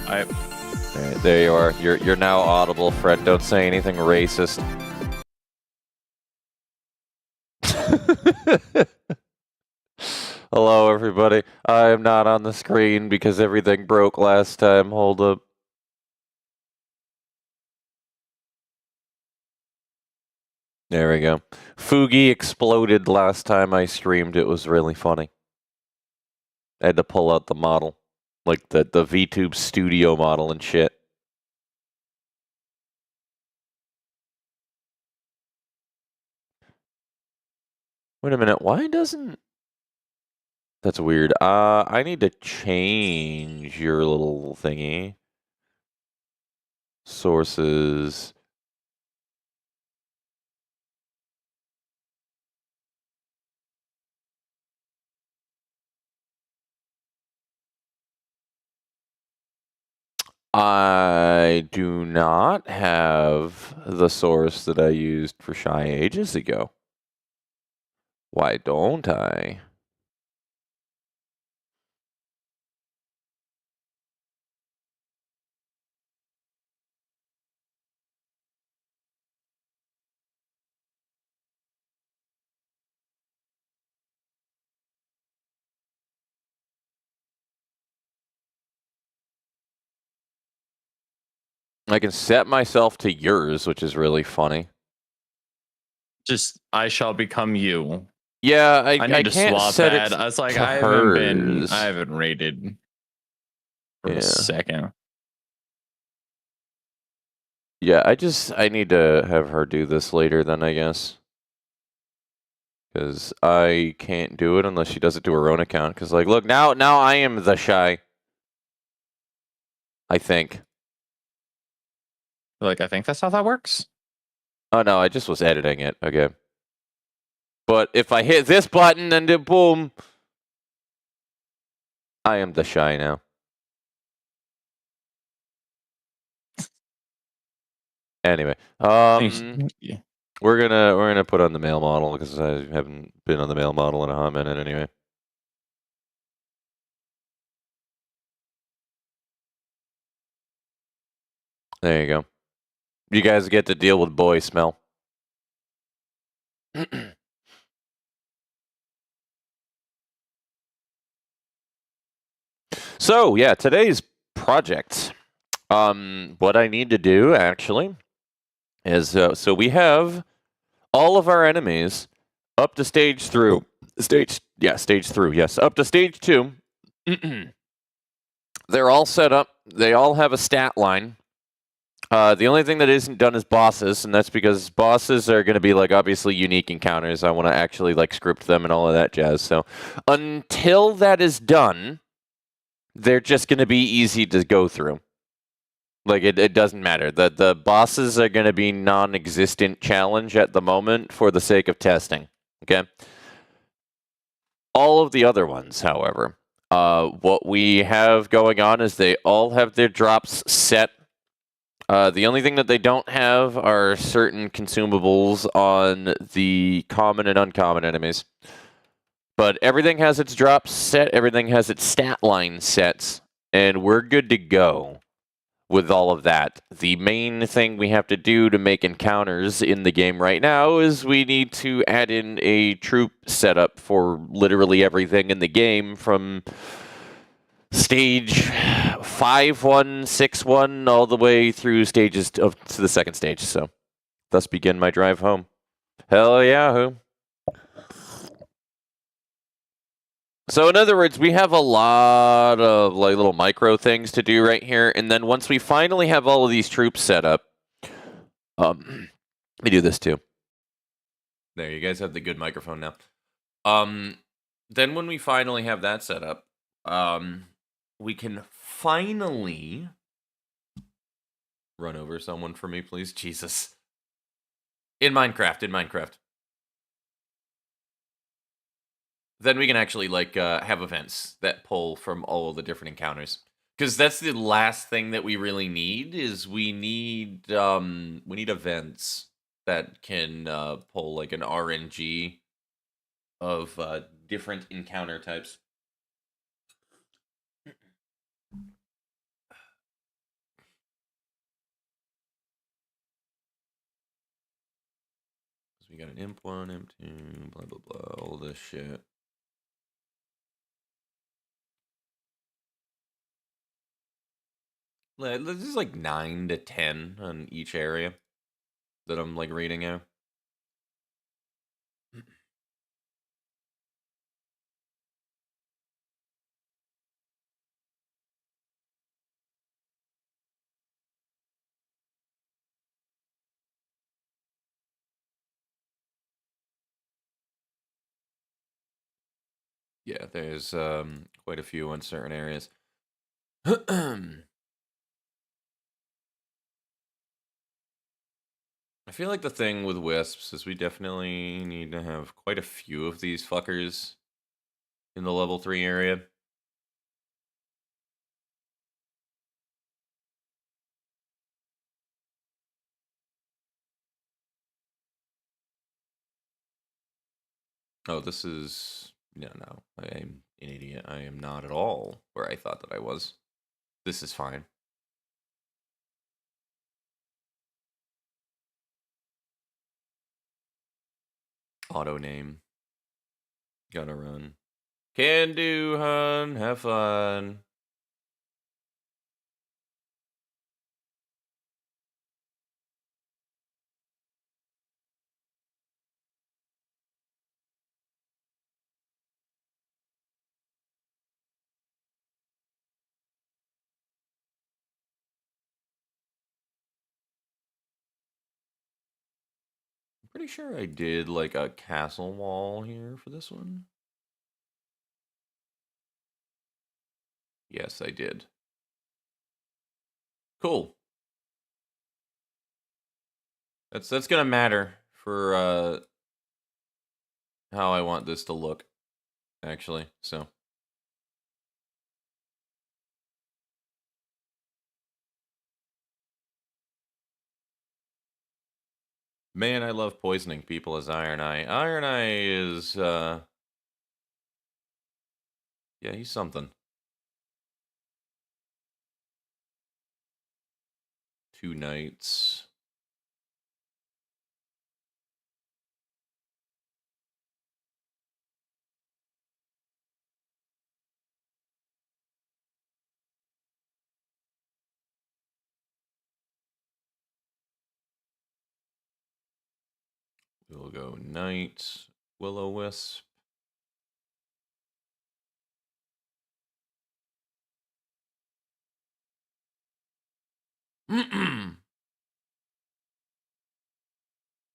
Alright, there you are. You're now audible, Fred. Don't say anything racist. Hello, everybody. I am not on the screen because everything broke last time. Hold up. There we go. Fugi exploded last time I streamed. It was really funny. I had to pull out the model. Like the VTube studio model and shit. Wait a minute, why doesn't... That's weird. I need to change your little thingy. Sources. I do not have the source that I used for Shy ages ago. Why don't I? I can set myself to yours, which is really funny. just I shall become you. Yeah, I need to can't swap set that. it I was like, to I hers. haven't rated for a second. Yeah, I need to have her do this later then, I guess. Because I can't do it unless she does it to her own account. Because, like, look, now I am the Shy. I think. Like, I think that's how that works. Oh, no, I just was editing it. Okay. But if I hit this button, then boom. I am the Shy now. Anyway, we're gonna put on the male model because I haven't been on the male model in a hot minute anyway. There you go. You guys get to deal with boy smell. So yeah, today's project. What I need to do actually is so we have all of our enemies up to stage through stage through, yes, up to stage 2. They're all set up. They all have a stat line. The only thing that isn't done is bosses, and that's because bosses are going to be like obviously unique encounters. I want to actually like script them and all of that jazz. So until that is done, they're just going to be easy to go through. Like, it doesn't matter. The bosses are going to be non-existent challenge at the moment for the sake of testing, okay? All of the other ones, however, what we have going on is they all have their drops set. The only thing that they don't have are certain consumables on the common and uncommon enemies. But everything has its drops set, everything has its stat line sets, and we're good to go with all of that. The main thing we have to do to make encounters in the game right now is we need to add in a troop setup for literally everything in the game from stage 5-1, 6-1, all the way through stages to the second stage. So, thus begin my drive home. Hell yahoo! So in other words, we have a lot of like little micro things to do right here, and then once we finally have all of these troops set up, let me do this too. There, you guys have the good microphone now. Then when we finally have that set up, we can finally run over someone for me, please. Jesus. In Minecraft. Then we can actually like have events that pull from all of the different encounters, because that's the last thing that we really need. Is we need events that can pull like an RNG of different encounter types. you got an imp1, imp2, blah, blah, blah, all this shit. This is like 9 to 10 on each area that I'm like reading out. Yeah, there's quite a few in certain areas. I feel like the thing with wisps is we definitely need to have quite a few of these fuckers in the level 3 area. Oh, this is... No, I am an idiot. I am not at all where I thought that I was. This is fine. Auto name. Gotta run. Can do, hun. Have fun. I'm pretty sure I did like a castle wall here for this one. Yes, I did. Cool. That's gonna matter for how I want this to look, actually. So man, I love poisoning people as Iron Eye. Iron Eye is yeah, he's something. 2 knights. We'll go knight, Will-O-Wisp.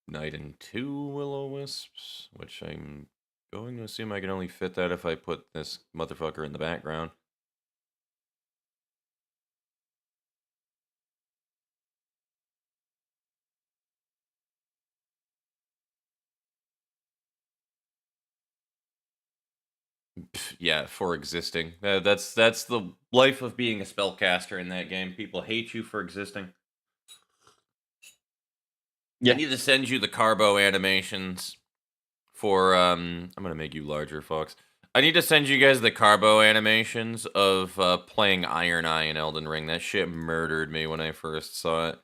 Knight and 2 Will-O-Wisps, which I'm going to assume I can only fit that if I put this motherfucker in the background. Yeah, for existing. That's the life of being a spellcaster in that game. People hate you for existing. Yeah. I need to send you the Carbo animations for I'm gonna make you larger, Fox. I need to send you guys the Carbo animations of playing Iron Eye in Elden Ring. That shit murdered me when I first saw it.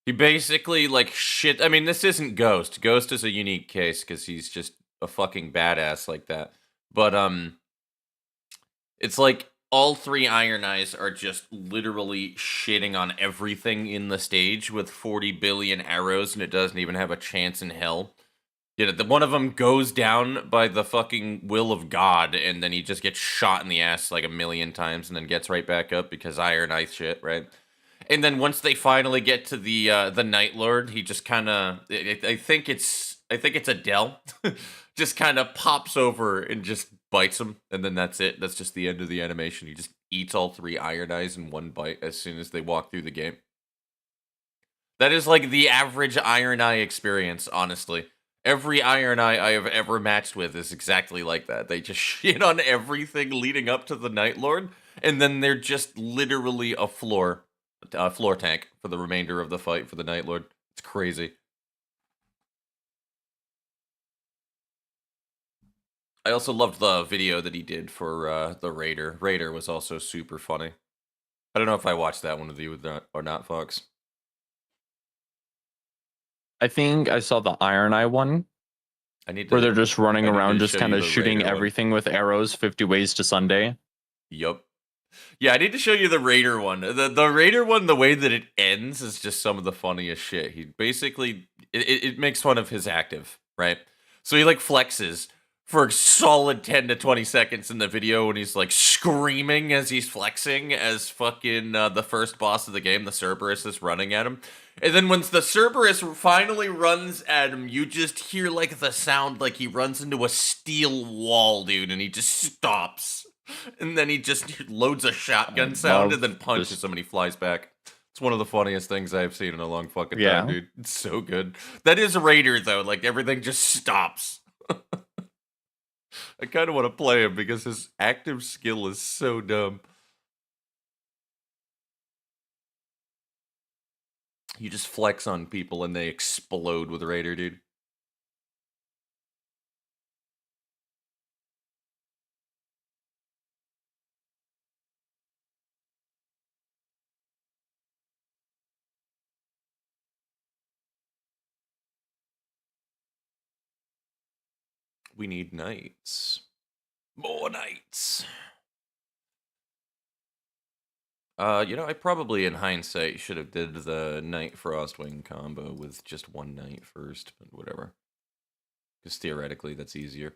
He basically like shit. I mean, this isn't Ghost. Ghost is a unique case because he's just a fucking badass like that. But it's like all 3 Iron Eyes are just literally shitting on everything in the stage with 40 billion arrows, and it doesn't even have a chance in hell. Yeah, the one of them goes down by the fucking will of God, and then he just gets shot in the ass like a million times, and then gets right back up because Iron Eye shit, right? And then once they finally get to the Night Lord, he just kind of, I think it's Adele, just kind of pops over and just bites him, and then that's it. That's just the end of the animation. He just eats all 3 Iron Eyes in one bite as soon as they walk through the game. That is like the average Iron Eye experience, honestly. Every Iron Eye I have ever matched with is exactly like that. They just shit on everything leading up to the Night Lord, and then they're just literally a floor tank for the remainder of the fight for the Night Lord. It's crazy. I also loved the video that he did for the Raider. Raider was also super funny. I don't know if I watched that one with you or not, Fox. I think I saw the Iron Eye one. Where they're just running around, just kind of shooting everything with arrows. 50 Ways to Sunday. Yup. Yeah, I need to show you the Raider one. The Raider one, the way that it ends is just some of the funniest shit. He basically it makes fun of his active, right? So he like flexes for a solid 10 to 20 seconds in the video, and he's like screaming as he's flexing as fucking the first boss of the game, the Cerberus, is running at him. And then once the Cerberus finally runs at him, you just hear like the sound like he runs into a steel wall, dude, and he just stops. And then he just loads a shotgun sound and then punches him and he flies back. It's one of the funniest things I've seen in a long fucking time, dude. It's so good. That is Raider, though. Like, everything just stops. I kind of want to play him because his active skill is so dumb. You just flex on people and they explode with Raider, dude. We need knights. More knights. You know, I probably, in hindsight, should have did the Knight Frostwing combo with just one knight first, but whatever. Because theoretically, that's easier.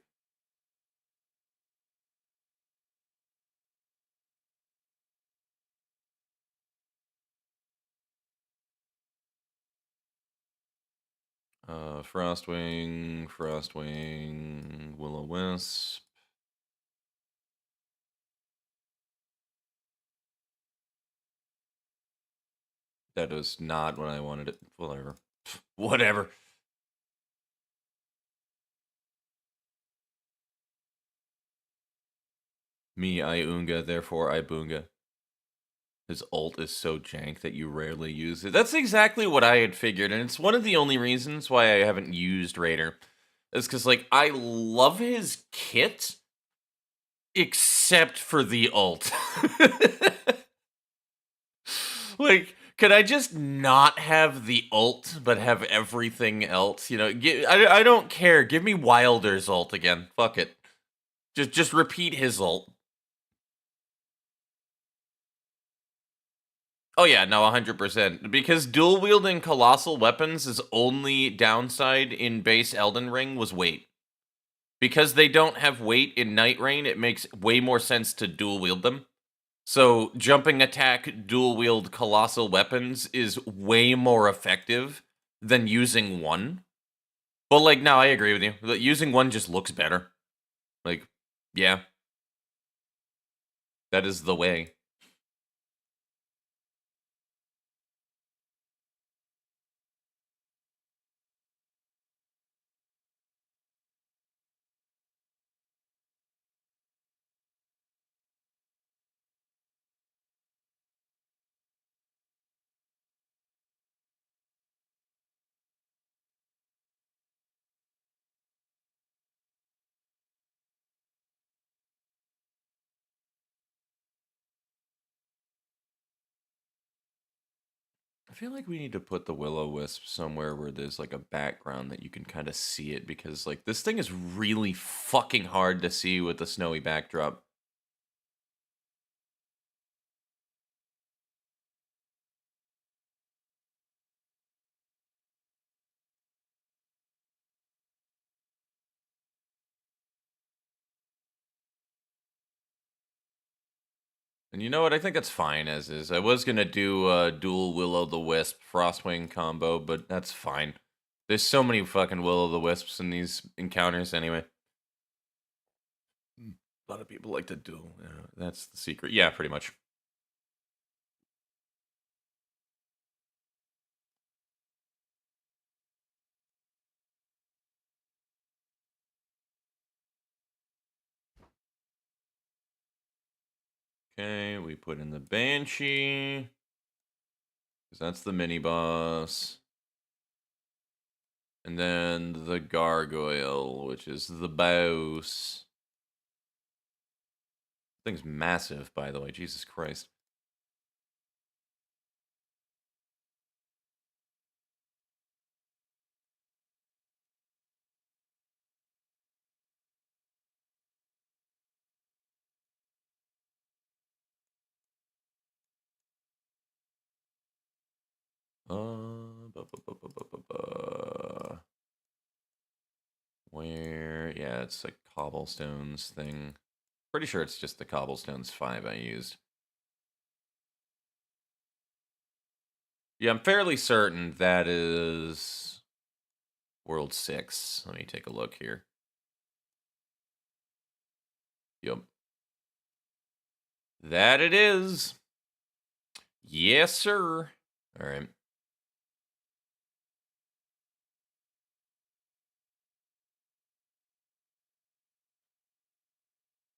Frostwing, Will-O-Wisp. That was not what I wanted it. Whatever. Whatever. Me, I Unga, therefore I Boonga. His ult is so jank that you rarely use it. That's exactly what I had figured, and it's one of the only reasons why I haven't used Raider. Is because, like, I love his kit, except for the ult. Like, could I just not have the ult, but have everything else? You know, I don't care. Give me Wilder's ult again. Fuck it. Just repeat his ult. Oh yeah, no, 100%. Because dual-wielding colossal weapons' only downside in base Elden Ring was weight. Because they don't have weight in Night Rain, it makes way more sense to dual-wield them. So, jumping attack dual-wield colossal weapons is way more effective than using one. But, like, no, I agree with you. Using one just looks better. Like, yeah. That is the way. I feel like we need to put the Will-O-Wisp somewhere where there's like a background that you can kind of see it, because like this thing is really fucking hard to see with the snowy backdrop. And you know what? I think that's fine as is. I was going to do a dual Will-O-the-Wisp Frostwing combo, but that's fine. There's so many fucking Will-O-the-Wisps in these encounters anyway. A lot of people like to duel. Yeah, that's the secret. Yeah, pretty much. Okay, we put in the Banshee. Because that's the mini-boss. And then the Gargoyle, which is the boss. Thing's massive, by the way. Jesus Christ. Where? Yeah, it's like cobblestones thing. Pretty sure it's just the cobblestones 5 I used. Yeah, I'm fairly certain that is World 6. Let me take a look here. Yep. That it is. Yes, sir. All right.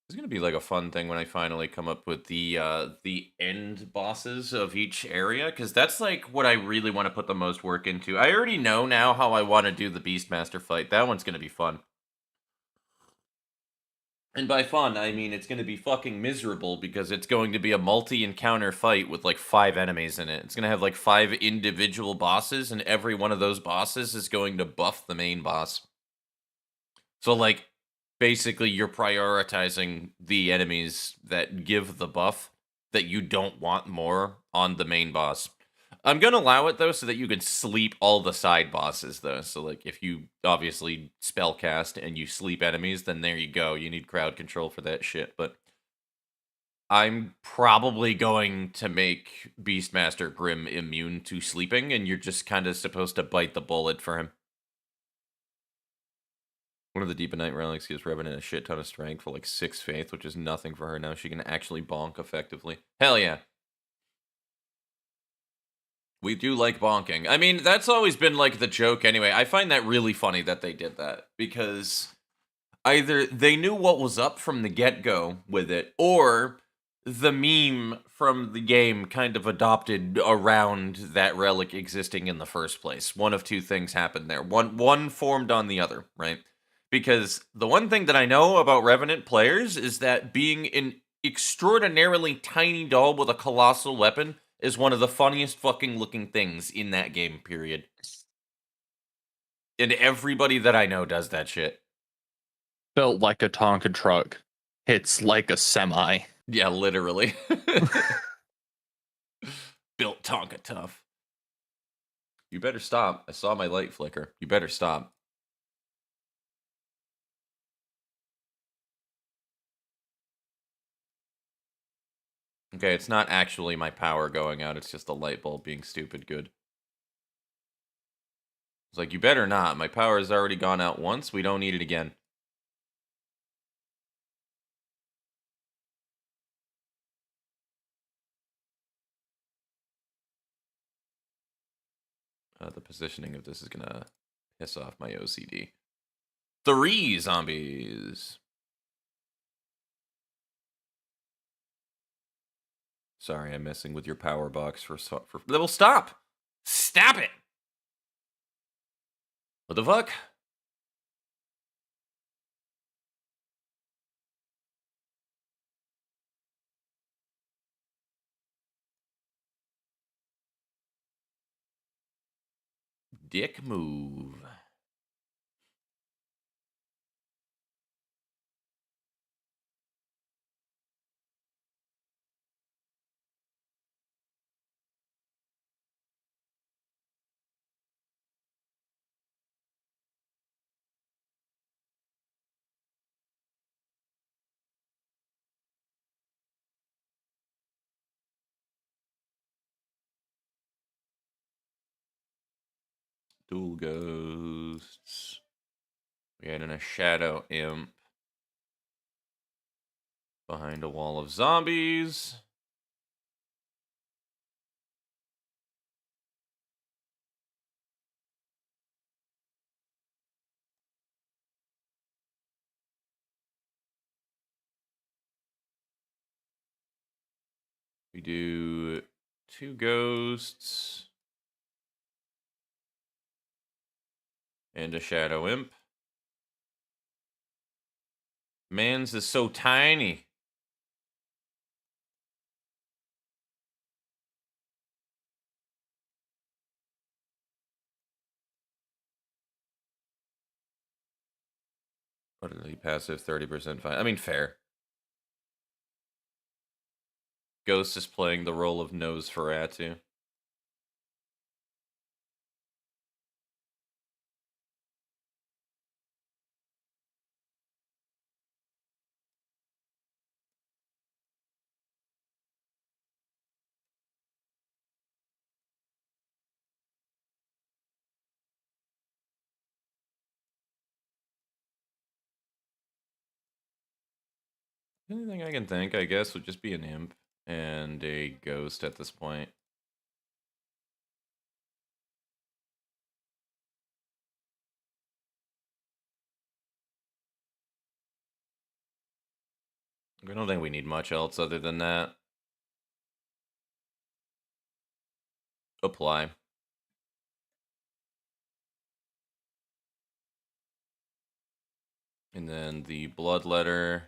It's gonna be like a fun thing when I finally come up with the end bosses of each area, because that's like what I really want to put the most work into. I already know now how I want to do the Beastmaster fight. That one's gonna be fun. And by fun, I mean it's gonna be fucking miserable because it's going to be a multi-encounter fight with like 5 enemies in it. It's gonna have like 5 individual bosses, and every one of those bosses is going to buff the main boss. So like basically you're prioritizing the enemies that give the buff that you don't want more on the main boss. I'm going to allow it though so that you can sleep all the side bosses though. So like if you obviously spellcast and you sleep enemies, then there you go. You need crowd control for that shit. But I'm probably going to make Beastmaster Grim immune to sleeping, and you're just kind of supposed to bite the bullet for him. One of the Deep Night relics gives Revenant a shit ton of strength for like 6 faith, which is nothing for her now. She can actually bonk effectively. Hell yeah. We do like bonking. I mean, that's always been like the joke anyway. I find that really funny that they did that, because either they knew what was up from the get-go with it, or the meme from the game kind of adopted around that relic existing in the first place. One of two things happened there. One formed on the other, right? Because the one thing that I know about Revenant players is that being an extraordinarily tiny doll with a colossal weapon is one of the funniest fucking looking things in that game, period. And everybody that I know does that shit. Built like a Tonka truck. Hits like a semi. Yeah, literally. Built Tonka tough. You better stop. I saw my light flicker. You better stop. Okay, it's not actually my power going out. It's just the light bulb being stupid good. It's like, you better not. My power has already gone out once. We don't need it again. The positioning of this is going to piss off my OCD. 3 zombies. Sorry, I'm messing with your power box for well, stop! Stop it! What the fuck? Dick move. Dual ghosts. We had in a shadow imp. Behind a wall of zombies. We do 2 ghosts. And a shadow imp. Man's is so tiny. What is he passive? 30% fine. I mean, fair. Ghost is playing the role of Nosferatu. Anything I can think, I guess, would just be an imp and a ghost at this point. I don't think we need much else other than that. Apply. And then the bloodletter.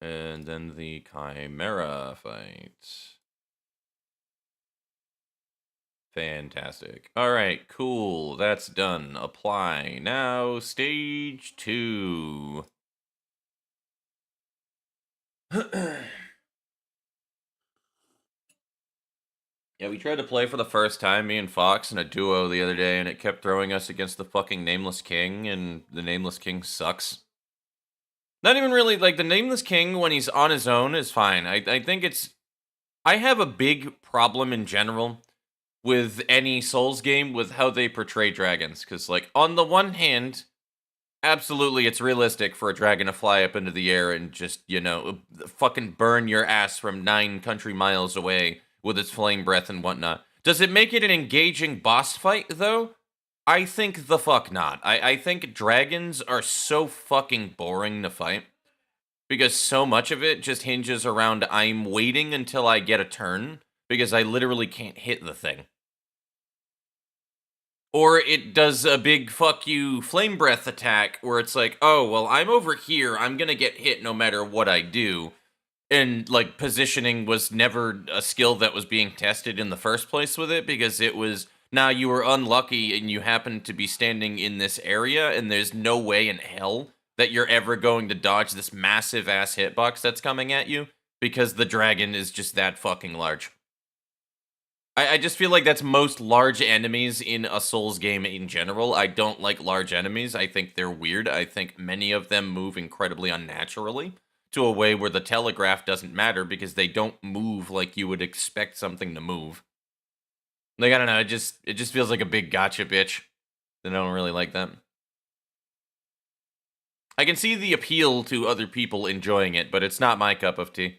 And then the Chimera fight. Fantastic. All right, cool. That's done. Apply. Now, stage 2. Yeah, we tried to play for the first time, me and Fox, in a duo the other day, and it kept throwing us against the fucking Nameless King, and the Nameless King sucks. Not even really, like, the Nameless King, when he's on his own, is fine. I think it's... I have a big problem in general with any Souls game with how they portray dragons, because, like, on the one hand, absolutely, it's realistic for a dragon to fly up into the air and just, you know, fucking burn your ass from 9 country miles away with its flame breath and whatnot. Does it make it an engaging boss fight, though? I think the fuck not. I think dragons are so fucking boring to fight, because so much of it just hinges around I'm waiting until I get a turn, because I literally can't hit the thing. Or it does a big fuck you flame breath attack where it's like, oh, well, I'm over here. I'm going to get hit no matter what I do. And, like, positioning was never a skill that was being tested in the first place with it, because it was, now you were unlucky and you happen to be standing in this area and there's no way in hell that you're ever going to dodge this massive ass hitbox that's coming at you, because the dragon is just that fucking large. I just feel like that's most large enemies in a Souls game in general. I don't like large enemies. I think they're weird. I think many of them move incredibly unnaturally to a way where the telegraph doesn't matter, because they don't move like you would expect something to move. Like, I don't know, it just feels like a big gotcha bitch. I don't really like that. I can see the appeal to other people enjoying it, but it's not my cup of tea.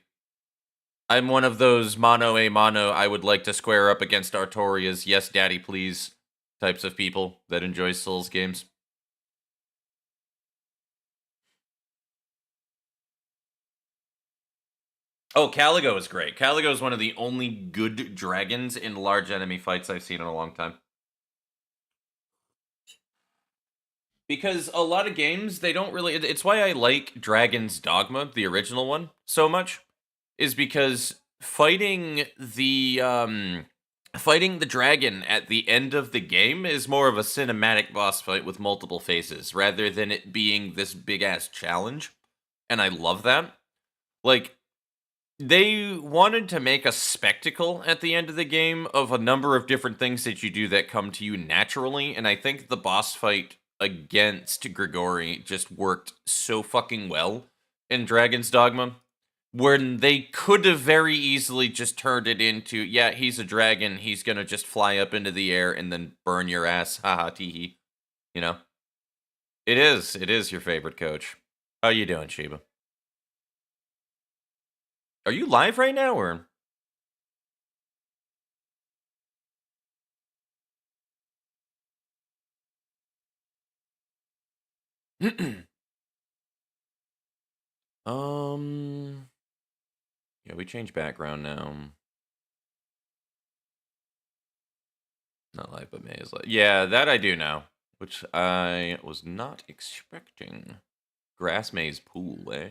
I'm one of those mano a mano, I would like to square up against Artorias, yes daddy please types of people that enjoy Souls games. Oh, Caligo is great. Caligo is one of the only good dragons in large enemy fights I've seen in a long time. Because a lot of games, they don't really... It's why I like Dragon's Dogma, the original one, so much. Is because fighting the dragon at the end of the game is more of a cinematic boss fight with multiple phases, rather than it being this big-ass challenge. And I love that. Like, they wanted to make a spectacle at the end of the game of a number of different things that you do that come to you naturally, and I think the boss fight against Grigori just worked so fucking well in Dragon's Dogma, when they could have very easily just turned it into, yeah, he's a dragon, he's gonna just fly up into the air and then burn your ass, haha, teehee. You know? It is your favorite coach. How you doing, Shiba? Are you live right now, or? Yeah, we changed background now. Not live, but May is live. Yeah, that I do know, which I was not expecting. Grass maze pool, eh?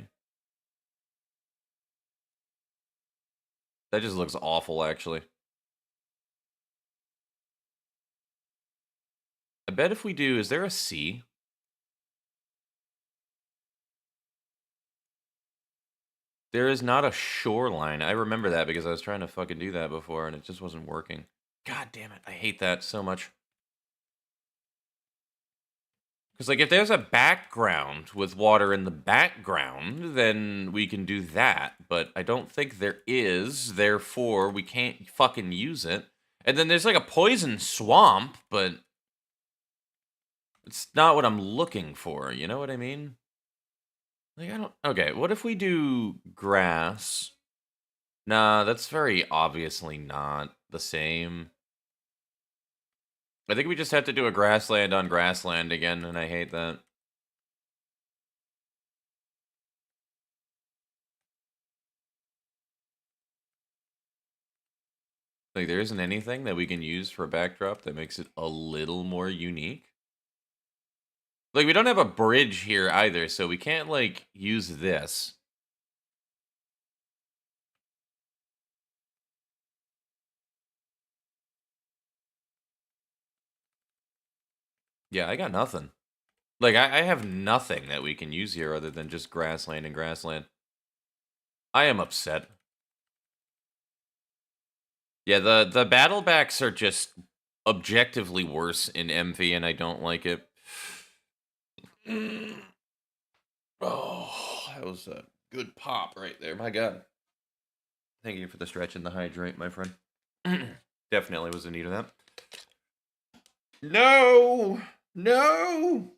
That just looks awful, actually. I bet if we do, is there a C? There is not a shoreline. I remember that because I was trying to fucking do that before and it just wasn't working. God damn it. I hate that so much. Because, like, if there's a background with water in the background, then we can do that. But I don't think there is. Therefore, we can't fucking use it. And then there's, like, a poison swamp, but It's not what I'm looking for, you know what I mean? Like, I don't... Okay, what if we do grass? Nah, that's very obviously not the same. I think we just have to do a grassland on grassland again, and I hate that. Like, there isn't anything that we can use for a backdrop that makes it a little more unique. Like, we don't have a bridge here either, so we can't, like, use this. Yeah, I got nothing. Like, I have nothing that we can use here other than just grassland and grassland. I am upset. Yeah, the battlebacks are just objectively worse in MV, and I don't like it. Oh, that was a good pop right there. My God. Thank you for the stretch and the hydrate, my friend. Definitely was in need of that. No! No!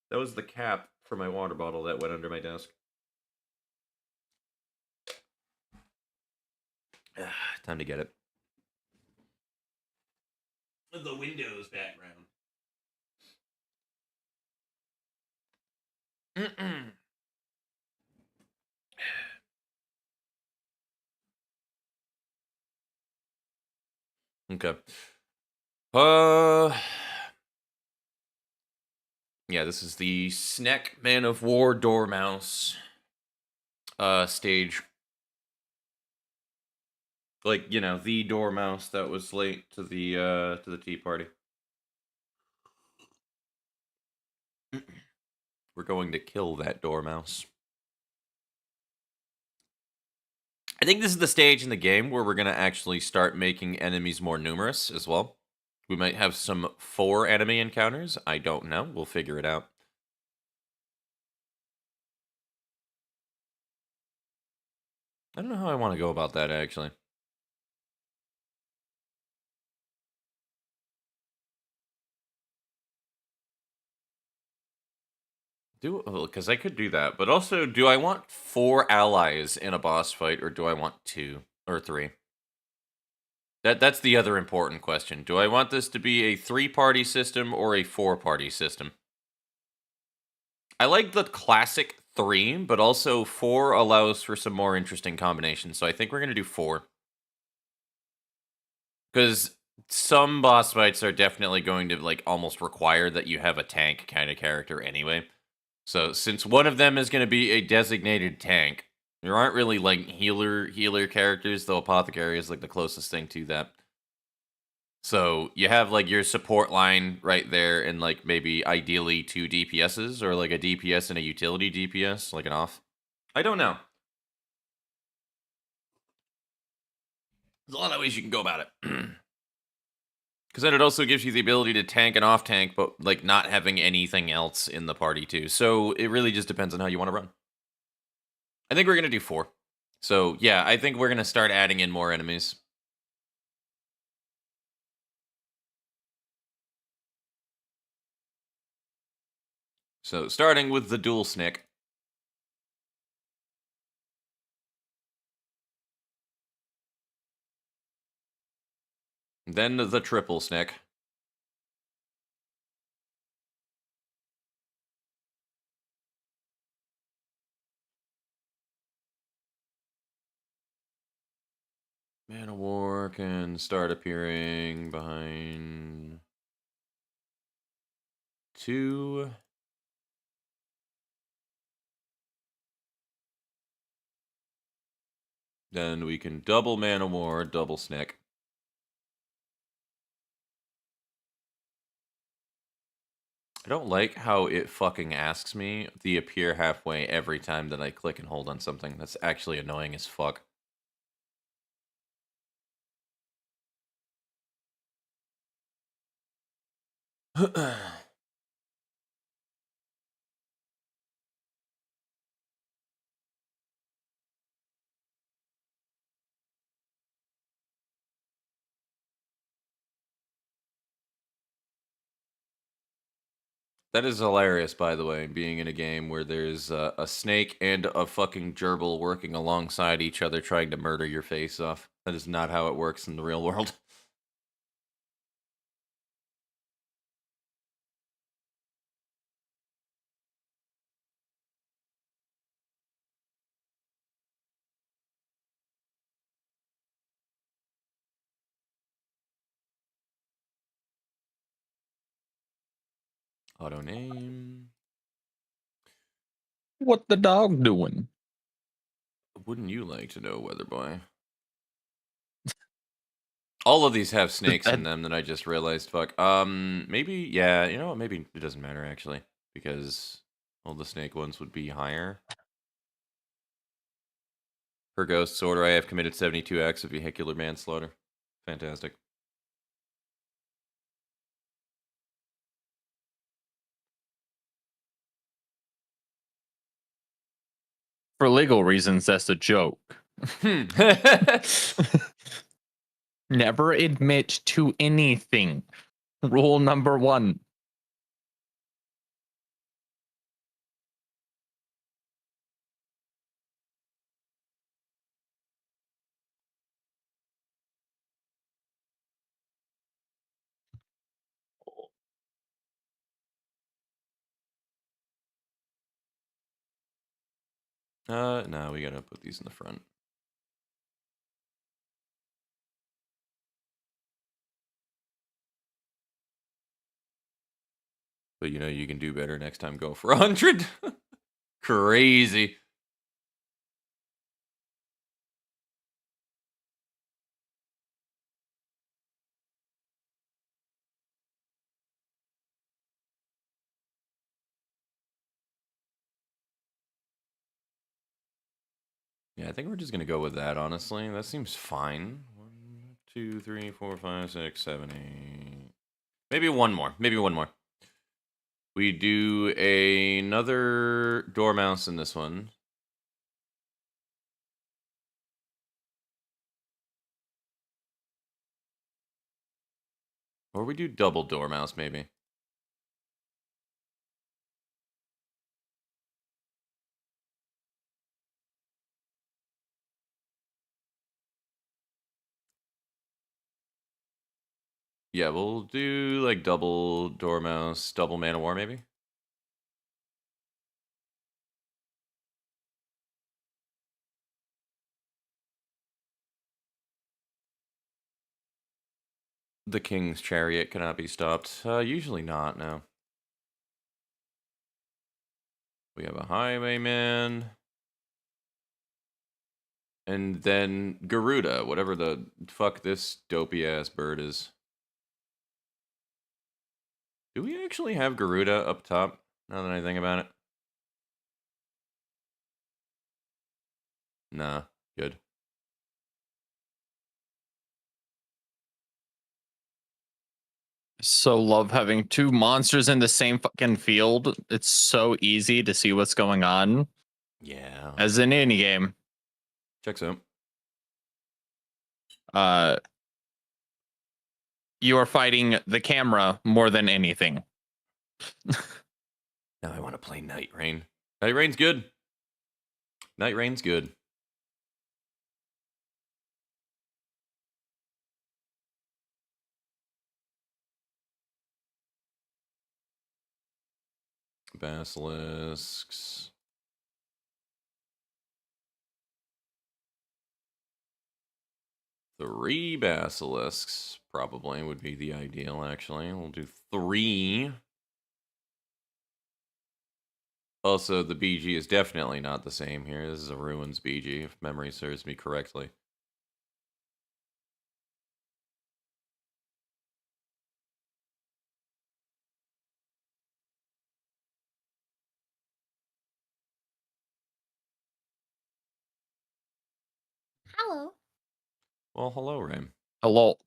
That was the cap for my water bottle that went under my desk. Time to get it. The Windows background. Okay. Yeah, this is the Sneck Man of War Dormouse stage. Like, you know, the Dormouse that was late to the tea party. We're going to kill that Dormouse. I think this is the stage in the game where we're going to actually start making enemies more numerous as well. We might have some 4 enemy encounters. I don't know. We'll figure it out. I don't know how I want to go about that, actually. Because I could do that. But also, do I want 4 allies in a boss fight, or do I want 2 or 3? That's the other important question. Do I want this to be a 3-party system or a 4-party system? I like the classic 3, but also 4 allows for some more interesting combinations. So I think we're going to do 4. Because some boss fights are definitely going to, like, almost require that you have a tank kind of character anyway. So since one of them is going to be a designated tank, there aren't really, like, healer characters, though Apothecary is, like, the closest thing to that. So you have, like, your support line right there, and, like, maybe ideally 2 DPSs, or, like, a DPS and a utility DPS, like an off. I don't know. There's a lot of ways you can go about it. Because then it also gives you the ability to tank and off tank, but, like, not having anything else in the party, too. So it really just depends on how you want to run. I think we're going to do 4. So, yeah, I think we're going to start adding in more enemies. So, starting with the dual snick. Then the triple snick. Man of War can start appearing behind 2. Then we can double Man of War, double snick. I don't like how it fucking asks me the appear halfway every time that I click and hold on something. That's actually annoying as fuck. That is hilarious, by the way, being in a game where there's a snake and a fucking gerbil working alongside each other trying to murder your face off. That is not how it works in the real world. Auto name. What the dog doing? Wouldn't you like to know, Weather Boy? All of these have snakes in them that I just realized. Fuck. Maybe, yeah, you know what? Maybe it doesn't matter, actually. Because all the snake ones would be higher. Per Ghost's order, I have committed 72 acts of vehicular manslaughter. Fantastic. For legal reasons, that's a joke. Never admit to anything. Rule number 1. No, we gotta put these in the front. But you know you can do better next time. Go for 100. Crazy. Yeah, I think we're just gonna go with that, honestly. That seems fine. 1, 2, 3, 4, 5, 6, 7, 8. Maybe one more. Maybe one more. We do another dormouse in this one. Or we do double dormouse, maybe. Yeah, we'll do like double dormouse, double Man of War, maybe. The King's Chariot cannot be stopped. Usually not, no. We have a Highwayman. And then Garuda, whatever the fuck this dopey ass bird is. Do we actually have Garuda up top, now that I think about it? Nah, good. So love having 2 monsters in the same fucking field. It's so easy to see what's going on. Yeah. As in any game. Checks out. You are fighting the camera more than anything. Now I want to play Night Rain. Night Rain's good. Night Rain's good. Basilisks. Three basilisks probably would be the ideal, actually. We'll do 3. Also, the BG is definitely not the same here. This is a Ruins BG, if memory serves me correctly. Hello. Well, hello, Ram. Hello.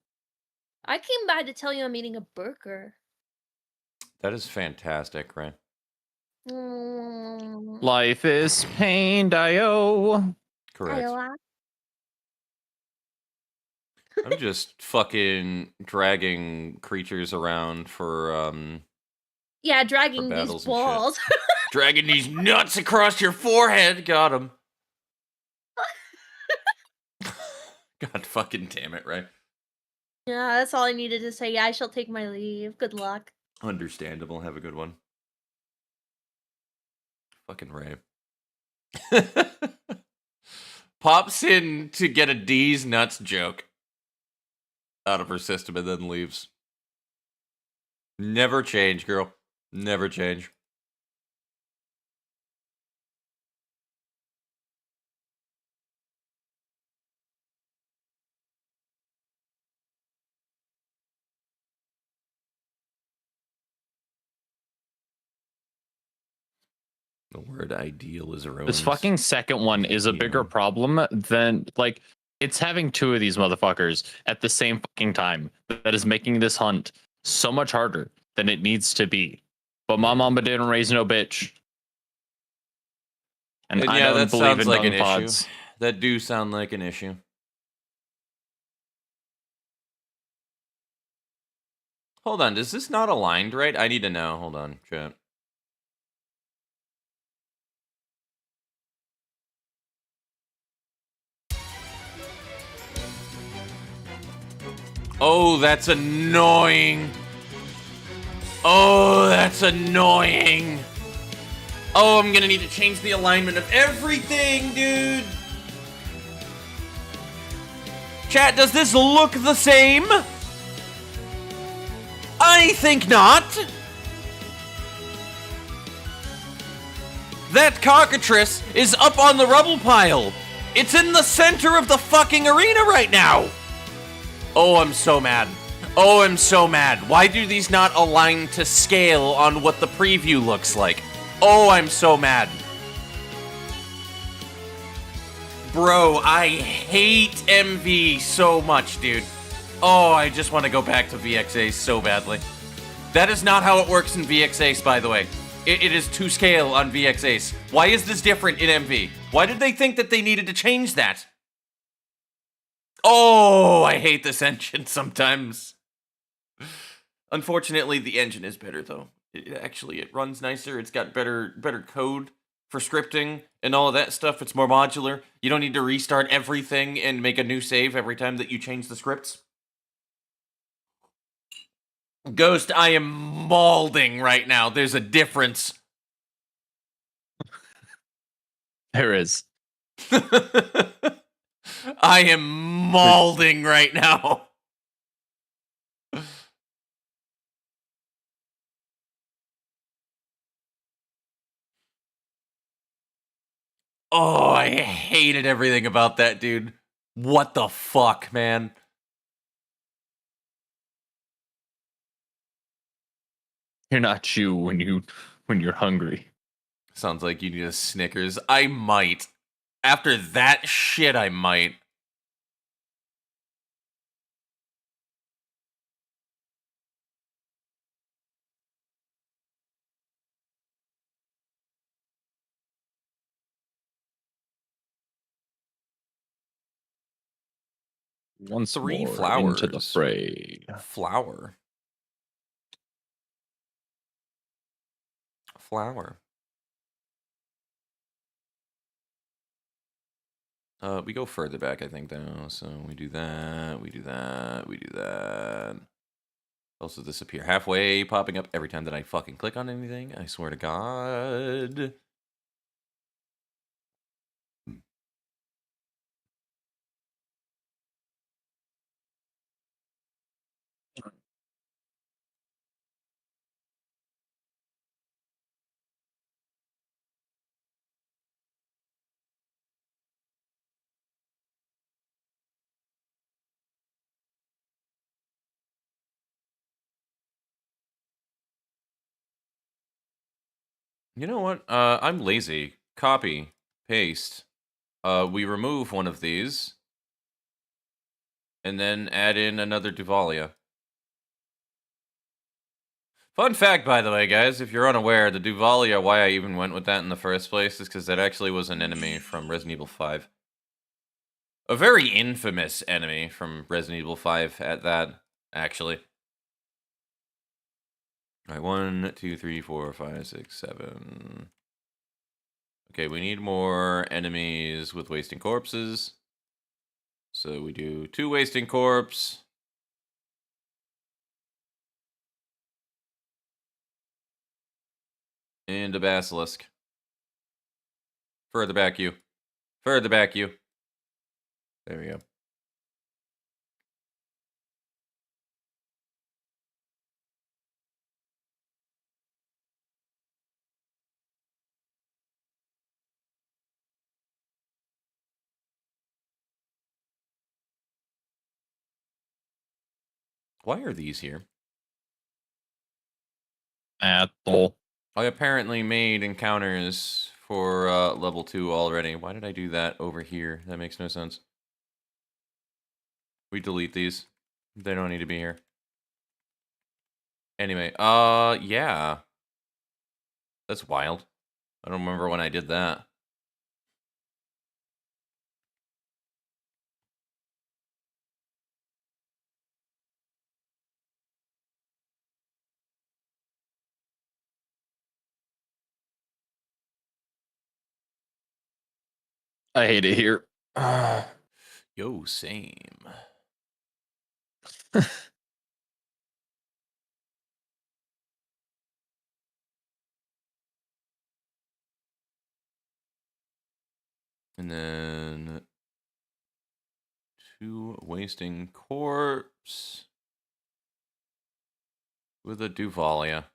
I came by to tell you I'm eating a burger. That is fantastic, Ram. Life is pain, Dio. Correct. Iowa. I'm just fucking dragging creatures around for Yeah, dragging these battles and shit. balls. Dragging these nuts across your forehead. Got him. God fucking damn it, Ray. Yeah, that's all I needed to say. Yeah, I shall take my leave. Good luck. Understandable. Have a good one. Fucking Ray. Pops in to get a D's nuts joke out of her system and then leaves. Never change, girl. Never change. The word ideal is erroneous. This fucking second one is a bigger problem than, like, it's having two of these motherfuckers at the same fucking time that is making this hunt so much harder than it needs to be. But my mama didn't raise no bitch. And I yeah, don't that believe sounds in like dung an pods. issue. That do sound like an issue. Hold on, is this not aligned right? I need to know. Hold on, chat. Oh, that's annoying. Oh, that's annoying. Oh, I'm gonna need to change the alignment of everything, dude. Chat, does this look the same? I think not. That cockatrice is up on the rubble pile. It's in the center of the fucking arena right now. Oh, I'm so mad. Oh, I'm so mad. Why do these not align to scale on what the preview looks like? Oh, I'm so mad. Bro, I hate MV so much, dude. Oh, I just want to go back to VX-Ace so badly. That is not how it works in VX-Ace, by the way. It is to scale on VX-Ace. Why is this different in MV? Why did they think that they needed to change that? Oh, I hate this engine sometimes. Unfortunately, the engine is better, though. It runs nicer. It's got better code for scripting and all of that stuff. It's more modular. You don't need to restart everything and make a new save every time that you change the scripts. Ghost, I am maulding right now. There's a difference. There is. I am maulding right now. Oh, I hated everything about that, dude. What the fuck, man? You're not you when you're hungry. Sounds like you need a Snickers. I might. After that shit, I might. Once 3 more flowers. into the fray. Flower. We go further back, I think, though. So we do that, we do that, we do that. Also disappear halfway, popping up every time that I fucking click on anything. I swear to God. You know what? I'm lazy. Copy, paste. We remove one of these. And then add in another Duvalia. Fun fact, by the way, guys, if you're unaware, the Duvalia, why I even went with that in the first place, is because that actually was an enemy from Resident Evil 5. A very infamous enemy from Resident Evil 5 at that, actually. All right, 1, 2, 3, 4, 5, 6, 7. Okay, we need more enemies with wasting corpses. So we do 2 wasting corpse. And a basilisk. Further back you. Further back you. There we go. Why are these here? Asshole. I apparently made encounters for level 2 already. Why did I do that over here? That makes no sense. We delete these. They don't need to be here. Anyway, yeah. That's wild. I don't remember when I did that. I hate it here. Yo, same. And then 2 wasting corpse with a Duvalia.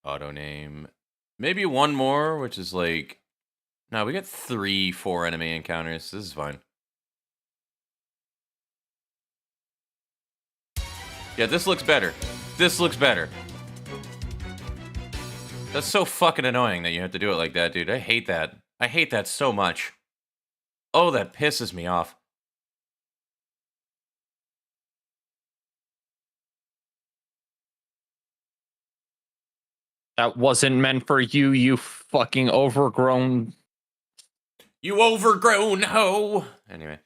Auto name. Maybe 1 more, which is like... No, we got 3, 4 enemy encounters. This is fine. Yeah, this looks better. This looks better. That's so fucking annoying that you have to do it like that, dude. I hate that. I hate that so much. Oh, that pisses me off. That wasn't meant for you, you fucking overgrown. You overgrown hoe! Anyway.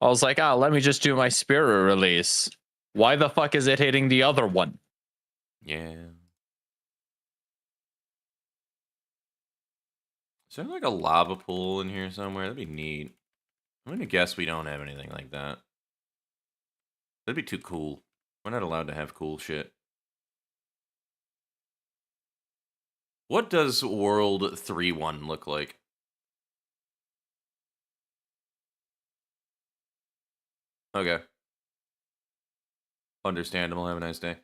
I was like, let me just do my spirit release. Why the fuck is it hitting the other one? Yeah. Is there like a lava pool in here somewhere? That'd be neat. I'm gonna guess we don't have anything like that. That'd be too cool. We're not allowed to have cool shit. What does World 3-1 look like? Okay. Understandable. Have a nice day.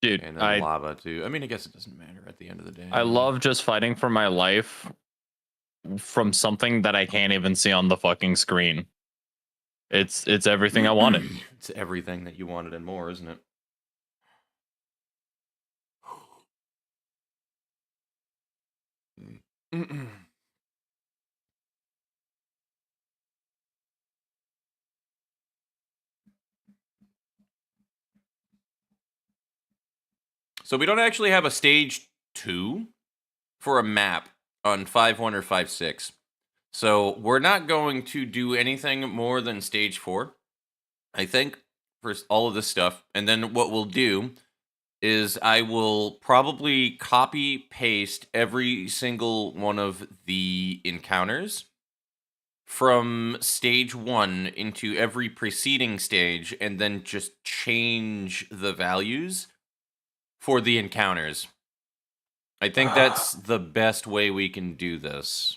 Dude, And then I lava too. I mean, I guess it doesn't matter at the end of the day. I love just fighting for my life from something that I can't even see on the fucking screen. It's everything I wanted. It's everything that you wanted and more, isn't it? So we don't actually have a stage 2 for a map on 5.1 or 5.6. So we're not going to do anything more than stage 4, I think, for all of this stuff. And then what we'll do is I will probably copy paste every single one of the encounters from stage 1 into every preceding stage and then just change the values for the encounters. I think that's the best way we can do this.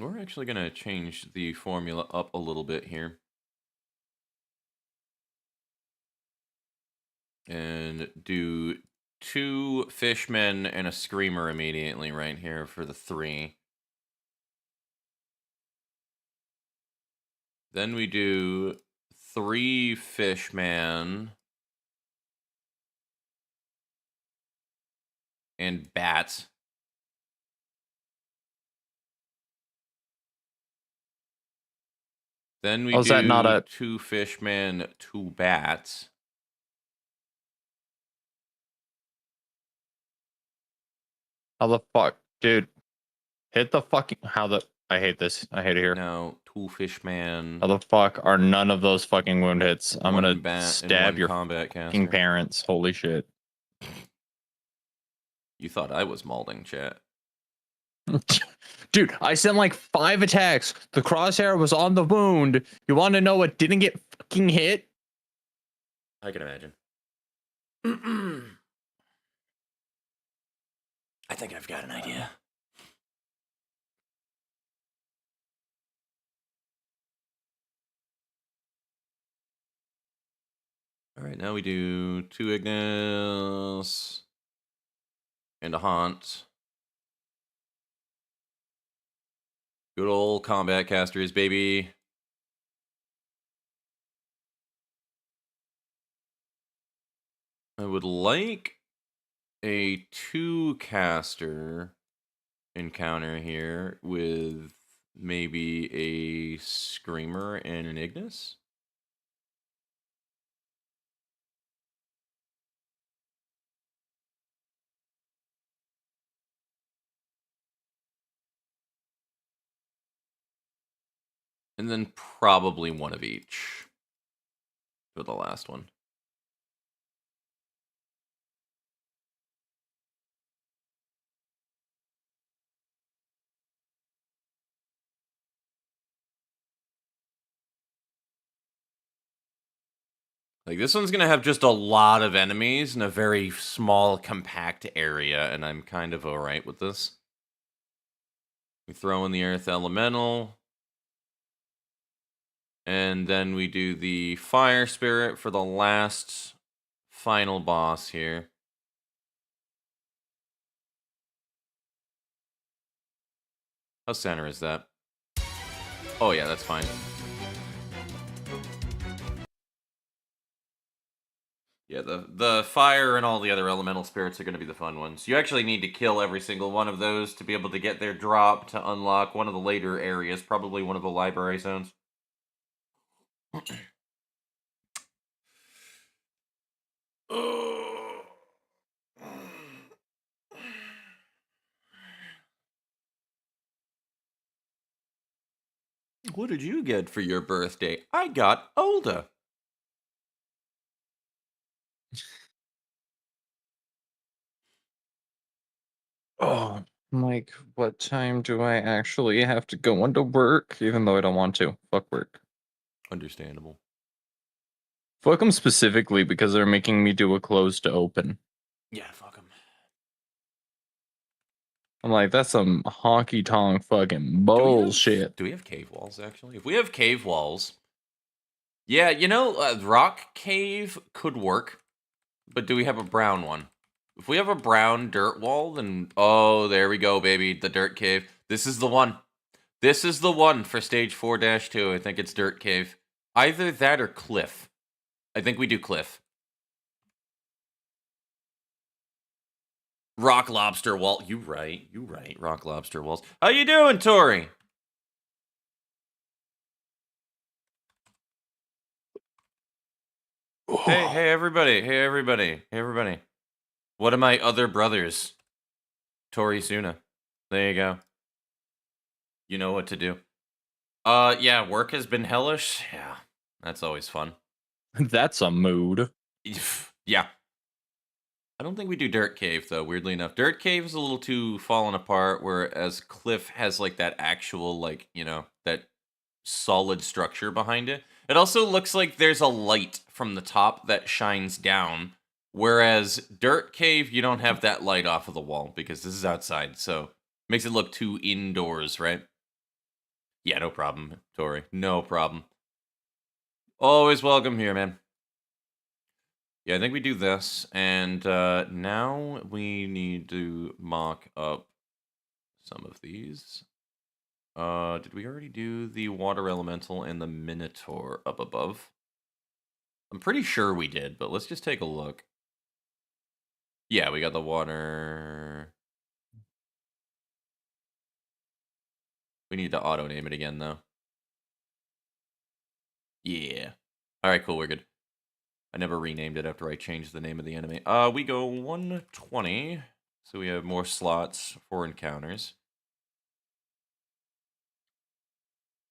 We're actually going to change the formula up a little bit here. And do 2 fishmen and a screamer immediately right here for the 3. Then we do 3 fishman and bat. Then we Oh, is do that not a- 2 fishman, 2 bats. How the fuck, dude? Hit the fucking. I hate this. I hate it here. Now 2 fishman. How the fuck are none of those fucking wound hits? I'm 1 gonna bat, and stab 1 your combat fucking caster. parents. Holy shit. You thought I was malding, chat. Dude, I sent like 5 attacks. The crosshair was on the wound. You want to know what didn't get fucking hit? I can imagine. I think I've got an idea. All right, now we do 2 Ignis and a Haunt. Good old combat casters, baby. I would like a 2 caster encounter here with maybe a Screamer and an Ignis. And then probably 1 of each for the last one. Like, this one's going to have just a lot of enemies in a very small, compact area, and I'm kind of alright with this. We throw in the Earth Elemental. And then we do the Fire Spirit for the last final boss here. How center is that? Oh yeah, that's fine. Yeah, the fire and all the other elemental spirits are going to be the fun ones. You actually need to kill every single one of those to be able to get their drop to unlock one of the later areas, probably one of the library zones. What did you get for your birthday? I got older. Oh, like, what time do I actually have to go into work? Even though I don't want to. Fuck work. Understandable. Fuck them specifically because they're making me do a close to open. Yeah, fuck them. I'm like, that's some honky tonk fucking bullshit. Do we have cave walls, actually? If we have cave walls... Yeah, you know, rock cave could work. But do we have a brown one? If we have a brown dirt wall, then... Oh, there we go, baby. The dirt cave. This is the one. This is the one for stage 4-2. I think it's dirt cave. Either that or cliff. I think we do cliff. Rock lobster wall. You right. Rock lobster walls. How you doing, Tori? Hey, everybody. What are my other brothers? Tori Suna. There you go. You know what to do. Yeah, work has been hellish. Yeah, that's always fun. That's a mood. Yeah. I don't think we do Dirt Cave, though, weirdly enough. Dirt Cave is a little too fallen apart, whereas Cliff has, like, that actual, like, you know, that solid structure behind it. It also looks like there's a light from the top that shines down, whereas Dirt Cave, you don't have that light off of the wall, because this is outside, so makes it look too indoors, right? Yeah, no problem, Tori. No problem. Always welcome here, man. Yeah, I think we do this, and now we need to mock up some of these. Did we already do the water elemental and the minotaur up above? I'm pretty sure we did, but let's just take a look. Yeah, we got the water. We need to auto name it again, though. Yeah. All right, cool. We're good. I never renamed it after I changed the name of the enemy. We go 120, so we have more slots for encounters.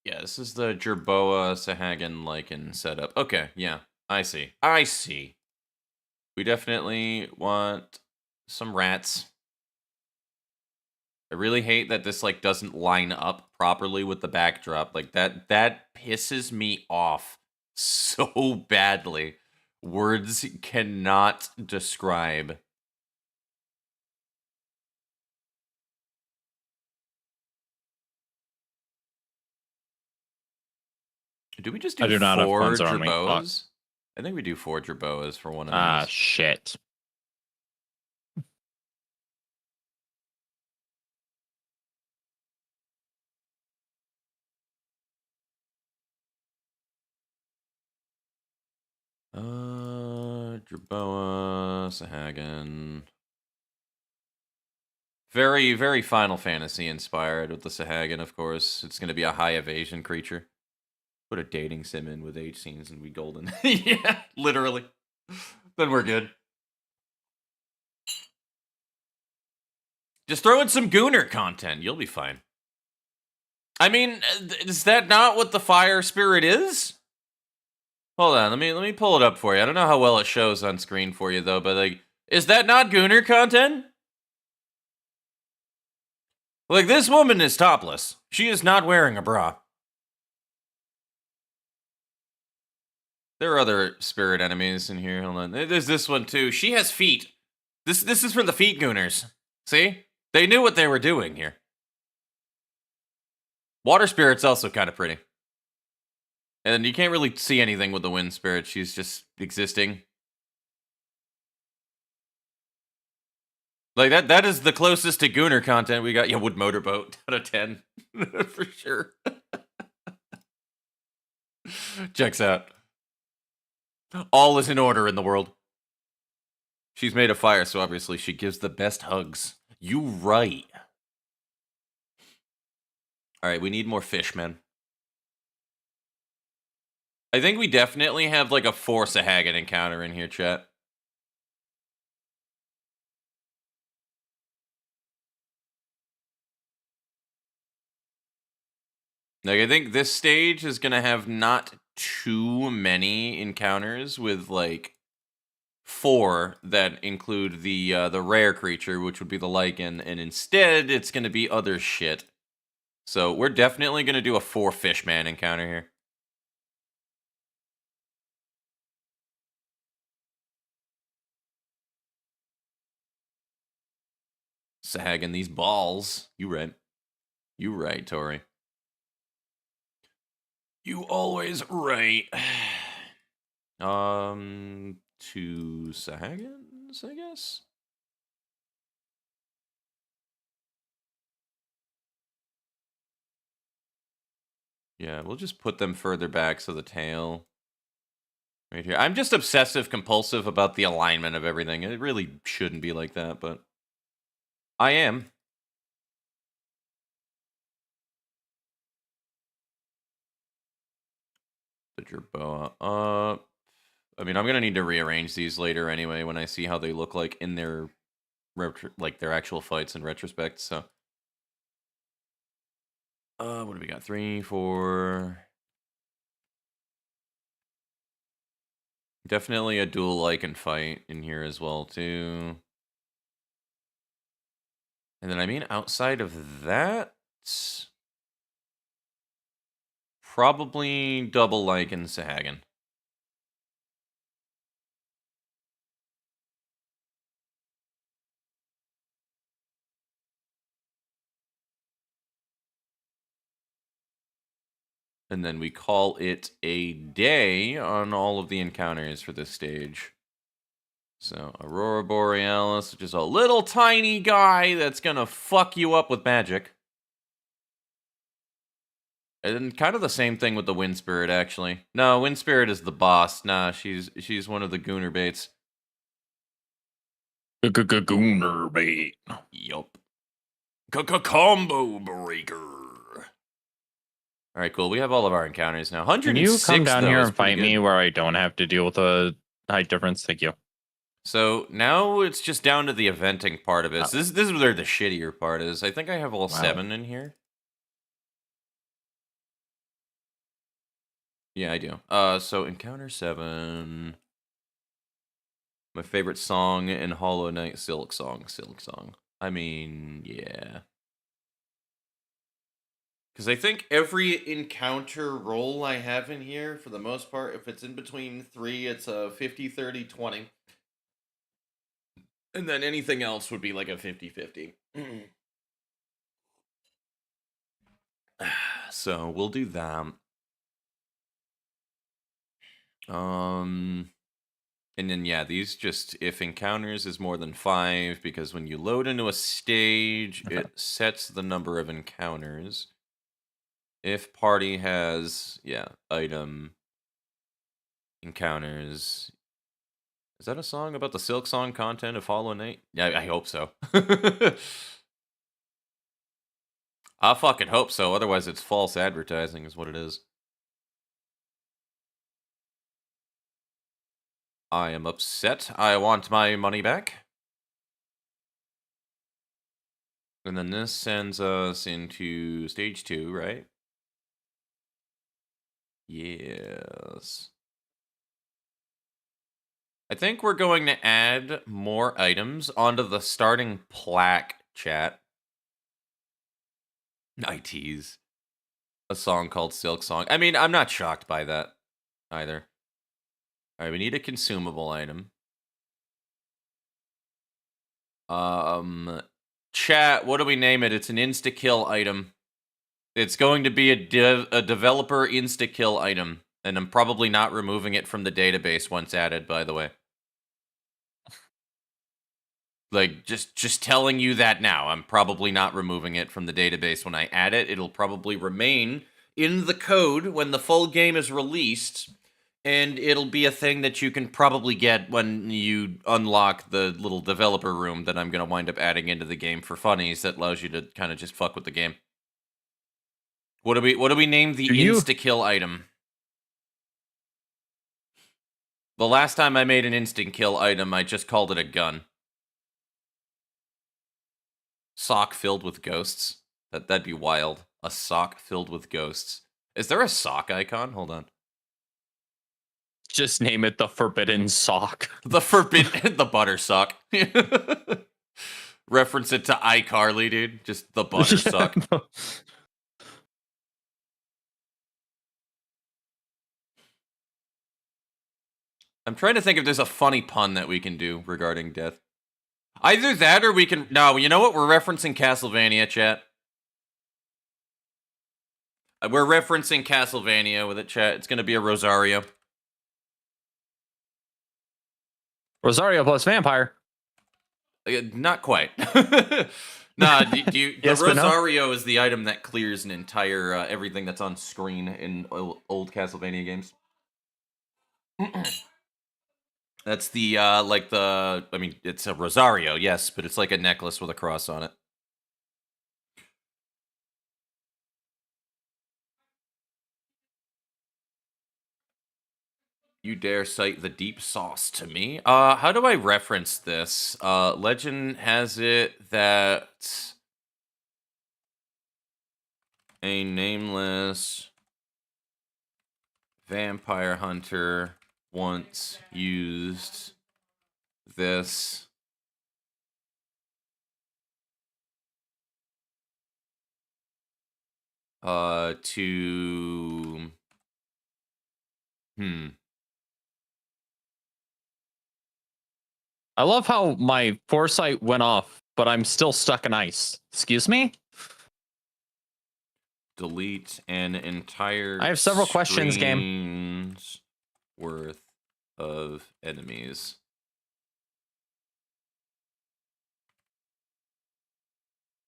Yeah, this is the Jerboa Sahagin Lycan setup. Okay, yeah, I see. I see. We definitely want some rats. I really hate that this like doesn't line up properly with the backdrop. Like that pisses me off so badly. Words cannot describe. Do we just do I do not have 4 cleanser on me. Fuck. Jerboas? I think we do 4 Jerboas for one of Ah, these. shit. Jerboa, Sahagin. Very, very Final Fantasy inspired with the Sahagin, of course. It's going to be a high evasion creature. Put a dating sim in with age scenes and we golden. Yeah, literally. Then we're good. Just throw in some Gooner content. You'll be fine. I mean, is that not what the fire spirit is? Hold on, let me pull it up for you. I don't know how well it shows on screen for you though, but like, is that not Gooner content? Like, this woman is topless. She is not wearing a bra. There are other spirit enemies in here. Hold on. There's this one too. She has feet. This is for the feet gooners. See? They knew what they were doing here. Water spirit's also kind of pretty. And you can't really see anything with the wind spirit. She's just existing. Like, that is the closest to Gooner content we got. Yeah, wood motorboat out of 10. For sure. Checks out. All is in order in the world. She's made of fire, so obviously she gives the best hugs. You right. Alright, we need more fish, man. I think we definitely have like a 4 Sahagin encounter in here, chat. Like, I think this stage is gonna have not too many encounters with like 4 that include the rare creature, which would be the Lycan, and instead it's gonna be other shit. So we're definitely gonna do a 4 Fishman encounter here. Sagging these balls. You right. You right, Tori. You always right. Two Sahagins, I guess. Yeah, we'll just put them further back so the tail right here. I'm just obsessive compulsive about the alignment of everything. It really shouldn't be like that, but I am. The Jerboa up. I mean, I'm gonna need to rearrange these later anyway when I see how they look like in their their actual fights in retrospect. So, what do we got? 3, 4. Definitely a dual Lycan fight in here as well too. And then I mean, outside of that, probably double Lycan Sahagin. And then we call it a day on all of the encounters for this stage. So, Aurora Borealis, which is a little tiny guy that's gonna fuck you up with magic. And kind of the same thing with the Wind Spirit, actually. No, Wind Spirit is the boss. Nah, she's one of the Gooner baits. Gooner bait. Yup. Combo breaker. All right, cool. We have all of our encounters now. Can 106. you come down though, here is and pretty fight me good. where I don't have to deal with a height difference? Thank you. So now it's just down to the eventing part of it. So this is where the shittier part is. I think I have all 7 in here. Yeah, I do. So encounter 7. My favorite song in Hollow Knight, Silk Song. Silk Song. I mean, yeah. Because I think every encounter roll I have in here, for the most part, if it's in between 3, it's a 50, 30, 20. And then anything else would be like a 50-50. So we'll do that. And then yeah, these just if encounters is more than 5, because when you load into a stage, Okay. it sets the number of encounters. If party has item encounters. Is that a song about the Silk Song content of Hollow Knight? Yeah, I hope so. I fucking hope so. Otherwise, it's false advertising, is what it is. I am upset. I want my money back. And then this sends us into stage 2, right? Yes. I think we're going to add more items onto the starting plaque, chat. I tease. A song called Silk Song. I mean, I'm not shocked by that either. Alright, we need a consumable item. Chat, what do we name it? It's an insta-kill item. It's going to be a developer insta-kill item. And I'm probably not removing it from the database once added, by the way. Like, just telling you that now. I'm probably not removing it from the database when I add it. It'll probably remain in the code when the full game is released. And it'll be a thing that you can probably get when you unlock the little developer room that I'm going to wind up adding into the game for funnies that allows you to kind of just fuck with the game. What do we name the insta-kill item? The last time I made an instant kill item, I just called it a gun. Sock filled with ghosts. That'd be wild. A sock filled with ghosts. Is there a sock icon? Hold on. Just name it the Forbidden Sock. The forbidden, the butter sock. Reference it to iCarly, dude. Just the butter sock. I'm trying to think if there's a funny pun that we can do regarding death. Either that or we can... No, you know what? We're referencing Castlevania, chat. We're referencing Castlevania with it, chat. It's going to be a Rosario. Rosario plus vampire. Not quite. Nah, the Yes, but no? Rosario is the item that clears an entire everything that's on screen in old Castlevania games. That's the I mean, it's a Rosario, yes, but it's like a necklace with a cross on it. You dare cite the deep sauce to me? How do I reference this? Legend has it that a nameless vampire hunter once used this to I love how my foresight went off, but I'm still stuck in ice. Excuse me? delete an entire I have several questions, game. screen's worth of enemies.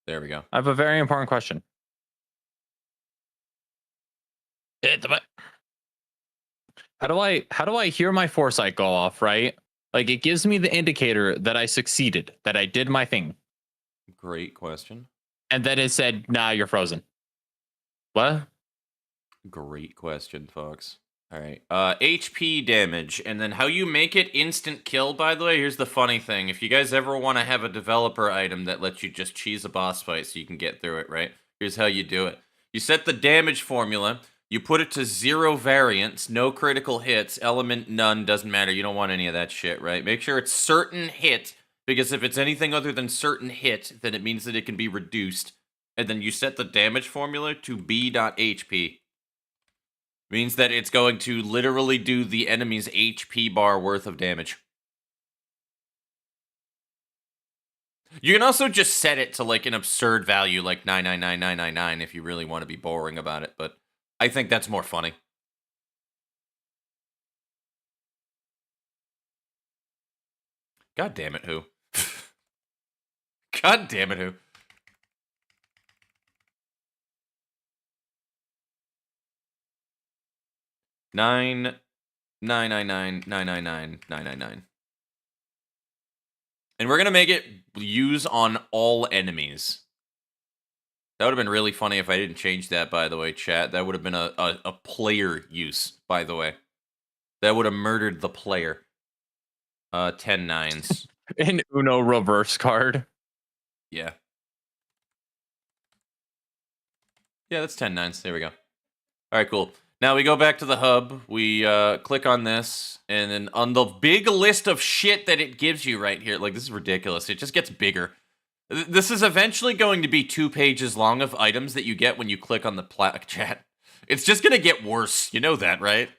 There we go. I have a very important question. How do I hear my foresight go off, right? Like it gives me the indicator that I succeeded, that I did my thing. Great question. And then it said, nah, you're frozen. What? Great question, Fox. All right. HP damage, and then how you make it instant kill, by the way, here's the funny thing. If you guys ever want to have a developer item that lets you just cheese a boss fight so you can get through it, right? Here's how you do it. You set the damage formula, you put it to 0 variance, no critical hits, element none, doesn't matter. You don't want any of that shit, right? Make sure it's certain hit, because if it's anything other than certain hit, then it means that it can be reduced. And then you set the damage formula to b.hp. Means that it's going to literally do the enemy's HP bar worth of damage. You can also just set it to like an absurd value like 999,999 if you really want to be boring about it, but I think that's more funny. God damn it, who? God damn it, who? Nine 999,999,999. And we're going to make it use on all enemies. That would have been really funny if I didn't change that, by the way, chat. That would have been a player use, by the way. That would have murdered the player. 10 nines. An Uno reverse card. Yeah. Yeah, that's 10 nines. There we go. All right, cool. Now we go back to the hub, we click on this, and then on the big list of shit that it gives you right here, like this is ridiculous, it just gets bigger. This is eventually going to be 2 pages long of items that you get when you click on the plaque, chat. It's just gonna get worse, you know that, right?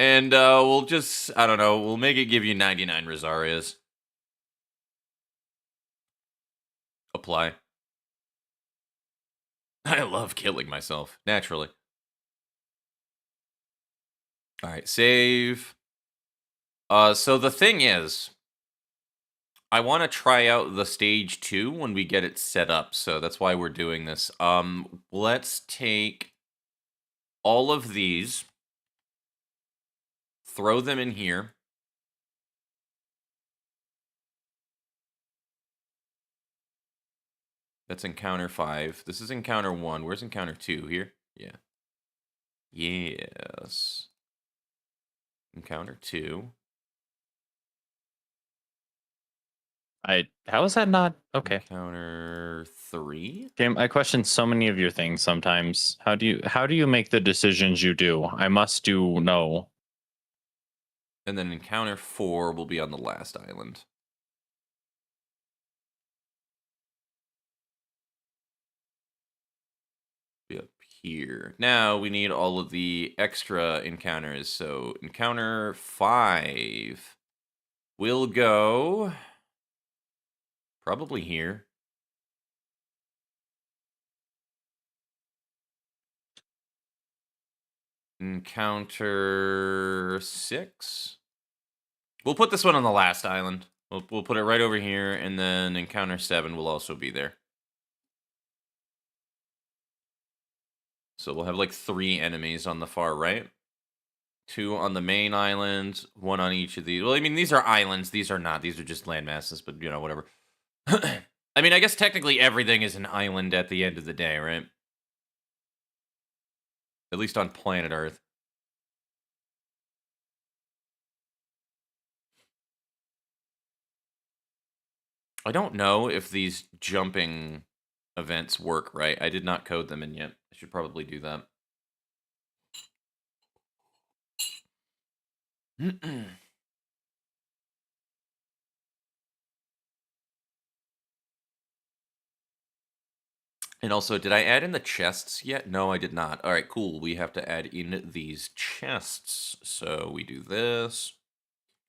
And we'll just, I don't know, we'll make it give you 99 Rosarias. Apply. I love killing myself, naturally. All right, save. So the thing is, I want to try out the stage 2 when we get it set up, so that's why we're doing this. Let's take all of these, throw them in here. That's encounter 5. This is encounter 1. Where's encounter 2? Here? Yeah. Yes. Encounter 2. How is that not okay? Encounter 3. Game, I question so many of your things sometimes. How do you make the decisions you do? I must do know. And then encounter 4 will be on the last island. Be up here. Now we need all of the extra encounters. So encounter 5 will go probably here. Encounter 6. We'll put this one on the last island. We'll put it right over here, and then encounter 7 will also be there. So we'll have like 3 enemies on the far right. 2 on the main island, 1 on each of these. Well, I mean, these are islands. These are not. These are just land masses, but, you know, whatever. I mean, I guess technically everything is an island at the end of the day, right? At least on planet Earth. I don't know if these jumping events work right. I did not code them in yet. I should probably do that. And also, did I add in the chests yet? No, I did not. All right, cool. We have to add in these chests. So we do this.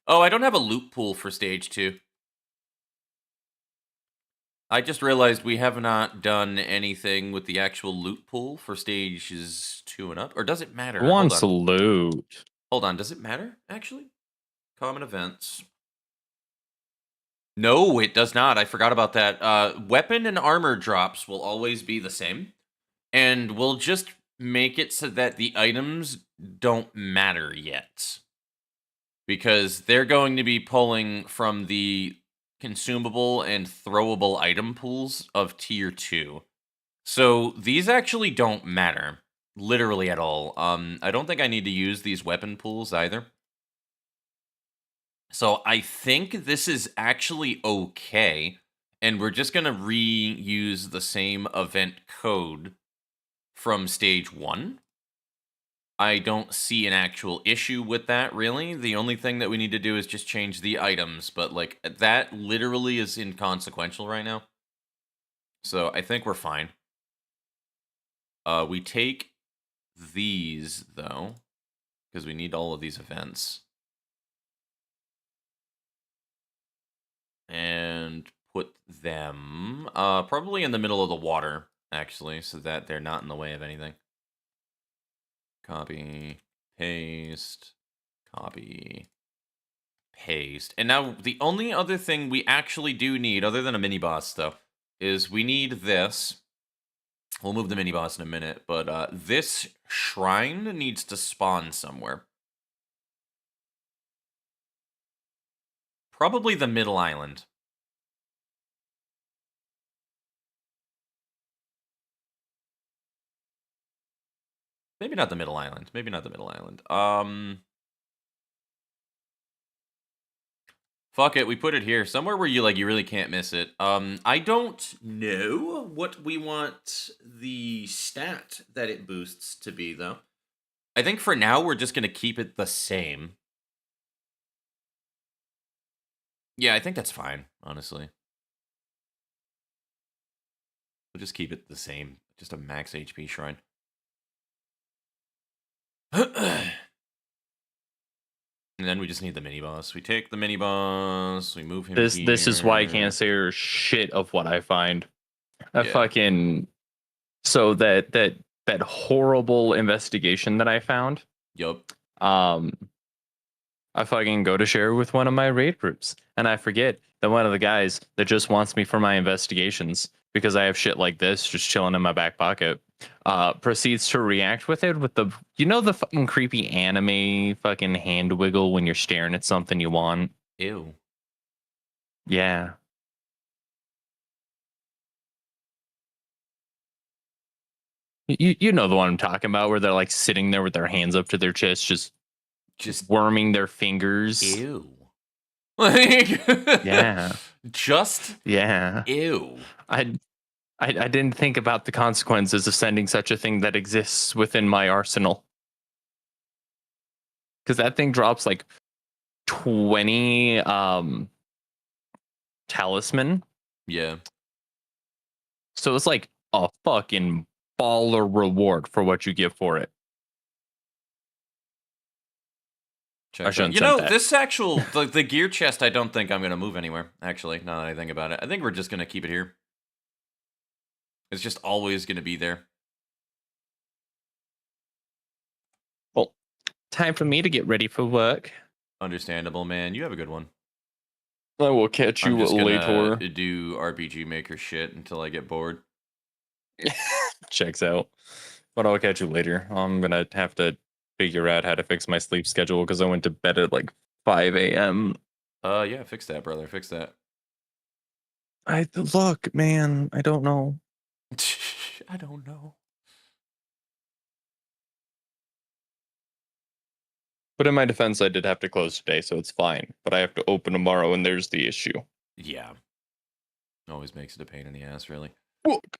Oh, I don't have a loot pool for stage 2. I just realized we have not done anything with the actual loot pool for stages 2 and up. Or does it matter? Who wants loot? Hold on, does it matter, actually? Common events. No, it does not. I forgot about that. Weapon and armor drops will always be the same. and we'll just make it so that the items don't matter yet. Because they're going to be pulling from the consumable and throwable item pools of tier 2. So these actually don't matter, literally at all. I don't think I need to use these weapon pools either. So I think this is actually okay, and we're just going to reuse the same event code from stage 1. I don't see an actual issue with that, really. The only thing that we need to do is just change the items, but, like, that literally is inconsequential right now. So I think we're fine. We take these, though, because we need all of these events. And put them probably in the middle of the water, actually, so that they're not in the way of anything. Copy, paste, copy, paste. And now the only other thing we actually do need, other than a mini boss, though, is we need this. We'll move the mini boss in a minute, but this shrine needs to spawn somewhere. Probably the middle island. Maybe not the middle island. Maybe not the middle island. Fuck it, we put it here. Somewhere where you really can't miss it. I don't know what we want the stat that it boosts to be, though. I think for now we're just gonna keep it the same. Yeah, I think that's fine, honestly. We'll just keep it the same. Just a max HP shrine. And then we just need the mini boss. We take the mini boss, we move him This is why I here. can't say shit of what I find. I Yeah. fucking so that horrible investigation that I found. Yup. I fucking go to share with one of my raid groups, and I forget that one of the guys that just wants me for my investigations because I have shit like this just chilling in my back pocket, proceeds to react with it with the the fucking creepy anime fucking hand wiggle when you're staring at something you want. Ew. Yeah. You know the one I'm talking about, where they're like sitting there with their hands up to their chest, just worming their fingers. Ew. Like, Yeah. Just Yeah. ew. I didn't think about the consequences of sending such a thing that exists within my arsenal. Because that thing drops like 20 talisman. Yeah. So it's like a fucking baller reward for what you give for it. Check I shouldn't that. send that. This actual the gear chest, I don't think I'm gonna move anywhere. Actually, now that I think about it, I think we're just gonna keep it here. It's just always gonna be there. Well, time for me to get ready for work. Understandable, man. You have a good one. I will catch I'm you just gonna later. do RPG Maker shit until I get bored. Checks out. But I'll catch you later. I'm gonna have to figure out how to fix my sleep schedule because I went to bed at like 5 a.m. Yeah, fix that, brother. Fix that. Look, man, I don't know. I don't know. But in my defense, I did have to close today, so it's fine. But I have to open tomorrow, and there's the issue. Yeah. Always makes it a pain in the ass, really. Look.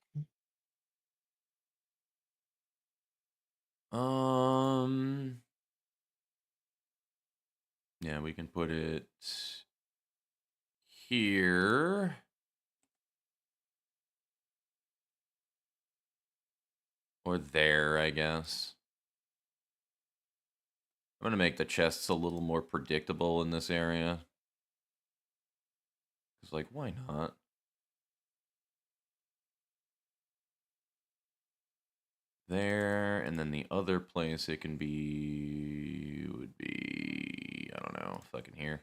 Yeah, we can put it here. Or there, I guess. I'm gonna make the chests a little more predictable in this area. It's like, why not? There, and then the other place it can be would be, I don't know, fucking here.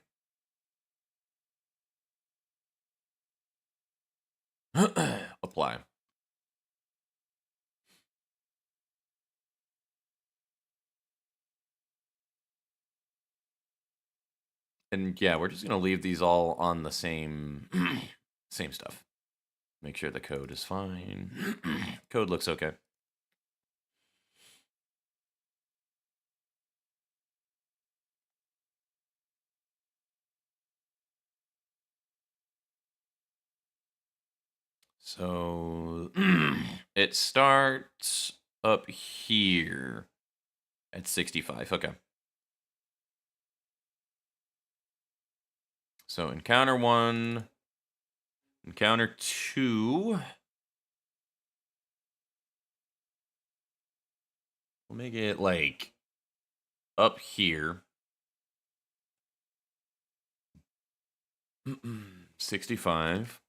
Apply. And yeah, we're just gonna leave these all on the same same stuff. Make sure the code is fine. Code looks okay. So it starts up here at 65. Okay. So encounter 1, encounter 2. We'll make it like up here. 65.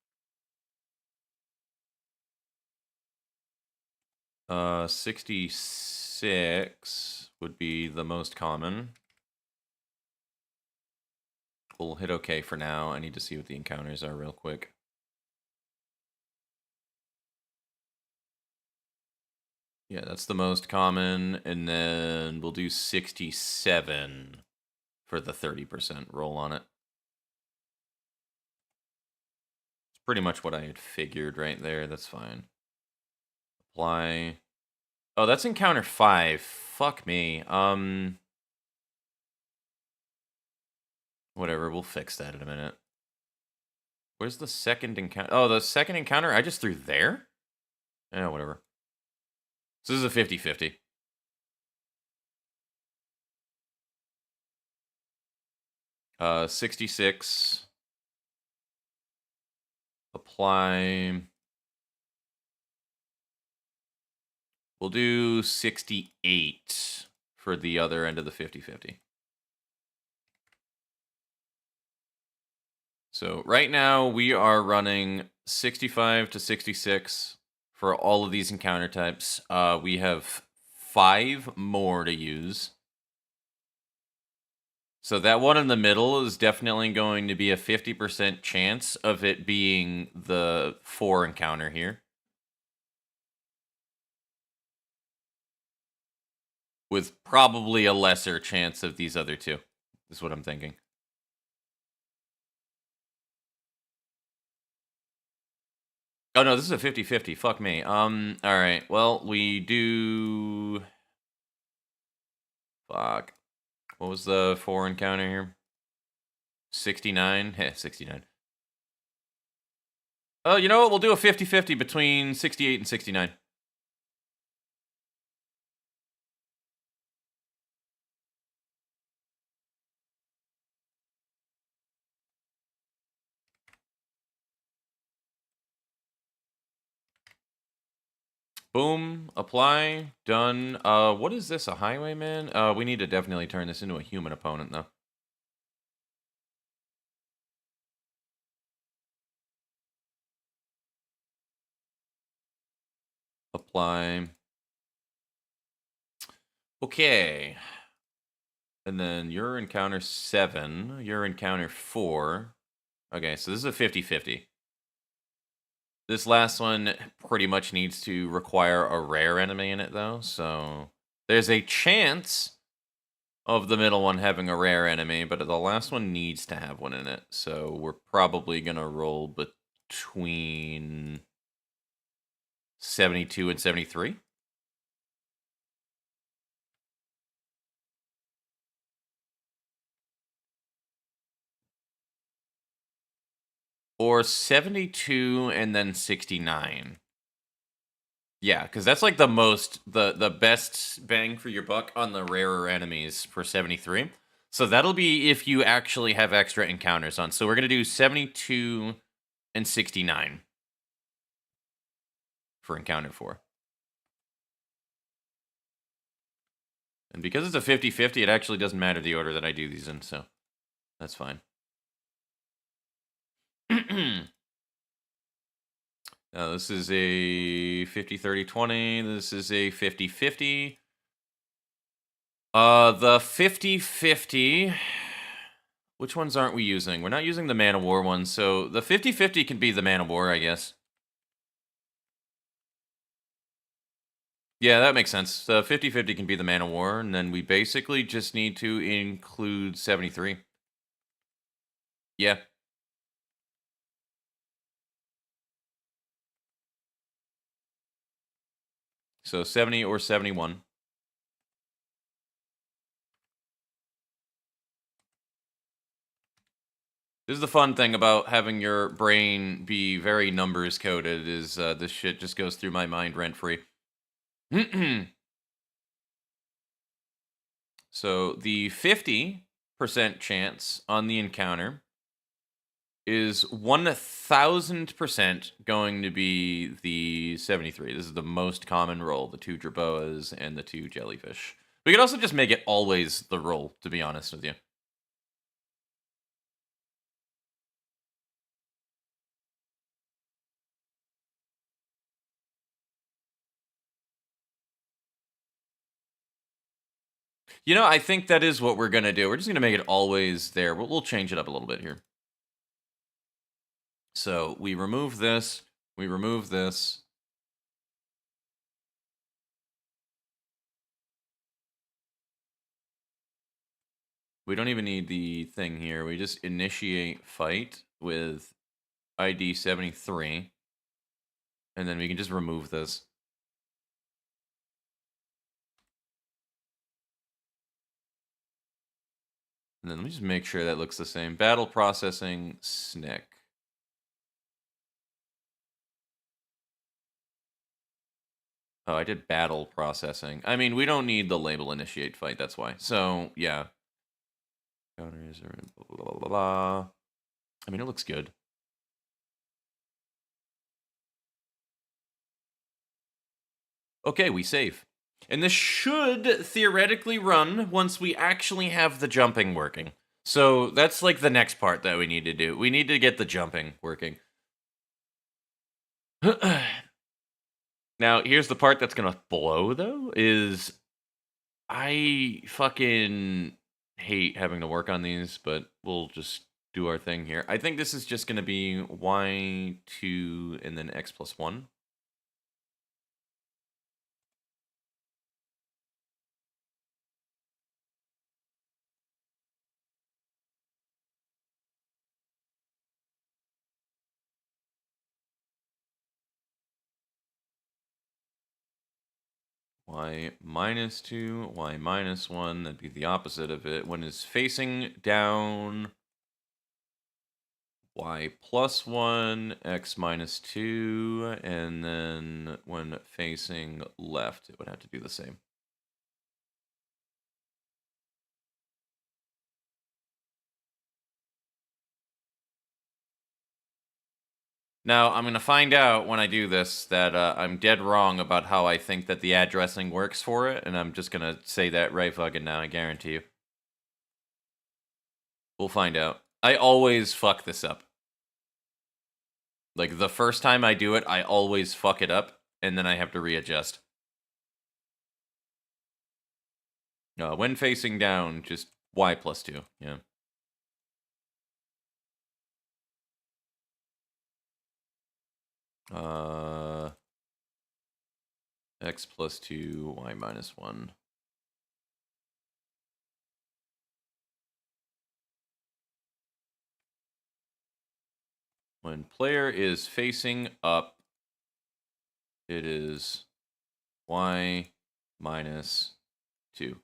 66 would be the most common. We'll hit OK for now. I need to see what the encounters are real quick. Yeah, that's the most common. And then we'll do 67 for the 30% roll on it. It's pretty much what I had figured right there. That's fine. Apply. Oh, that's encounter 5. Fuck me. Whatever, we'll fix that in a minute. Where's the second encounter? Oh, the second encounter I just threw there? Yeah, whatever. So this is a 50-50. Uh, 66. Apply. We'll do 68 for the other end of the 50-50. So right now we are running 65 to 66 for all of these encounter types. We have 5 more to use. So that one in the middle is definitely going to be a 50% chance of it being the 4 encounter here. With probably a lesser chance of these other 2, is what I'm thinking. Oh no, this is a 50-50. Fuck me. Alright. Well, we do. Fuck. What was the 4 encounter here? 69? Heh, 69. Oh, you know what? We'll do a 50-50 between 68 and 69. Boom. Apply. Done. What is this? A highwayman? We need to definitely turn this into a human opponent, though. Apply. Okay. And then your encounter 7. Your encounter 4. Okay, so this is a 50-50. This last one pretty much needs to require a rare enemy in it, though. So there's a chance of the middle one having a rare enemy, but the last one needs to have one in it. So we're probably going to roll between 72 and 73. Or 72 and then 69. Yeah, because that's like the best bang for your buck on the rarer enemies for 73. So that'll be if you actually have extra encounters on. So we're going to do 72 and 69 for encounter 4. And because it's a 50-50, it actually doesn't matter the order that I do these in, so that's fine. Now, this is a 50-30-20. This is a 50-50. The 50-50. Which ones aren't we using? We're not using the Man of War ones, so the 50-50 can be the Man of War, I guess. Yeah, that makes sense. The 50-50 can be the Man of War, and then we basically just need to include 73. Yeah. So 70 or 71. This is the fun thing about having your brain be very numbers coded is this shit just goes through my mind rent free. So the 50% chance on the encounter is 1000% going to be the 73. This is the most common roll, the 2 Jerboas and the 2 jellyfish. We could also just make it always the roll, to be honest with you. You know, I think that is what we're going to do. We're just going to make it always there. We'll change it up a little bit here. So we remove this. We remove this. We don't even need the thing here. We just initiate fight with ID 73. And then we can just remove this. And then let me just make sure that looks the same. Battle processing, SNCC. Oh, I did battle processing. I mean, we don't need the label initiate fight, that's why. So, yeah. Counters are blah, blah, blah, blah. I mean, it looks good. Okay, we save. And this should theoretically run once we actually have the jumping working. So that's like the next part that we need to do. We need to get the jumping working. Now, here's the part that's going to blow, though, is I fucking hate having to work on these, but we'll just do our thing here. I think this is just going to be y2 and then x plus 1. Y minus 2, y minus 1, that'd be the opposite of it. When it's facing down, y plus 1, x minus 2, and then when facing left, it would have to do the same. Now, I'm going to find out when I do this that I'm dead wrong about how I think that the addressing works for it, and I'm just going to say that right fucking now, I guarantee you. We'll find out. I always fuck this up. Like, the first time I do it, I always fuck it up, and then I have to readjust. When facing down, just y plus 2, yeah. X plus 2, y minus 1. When player is facing up, it is y minus 2.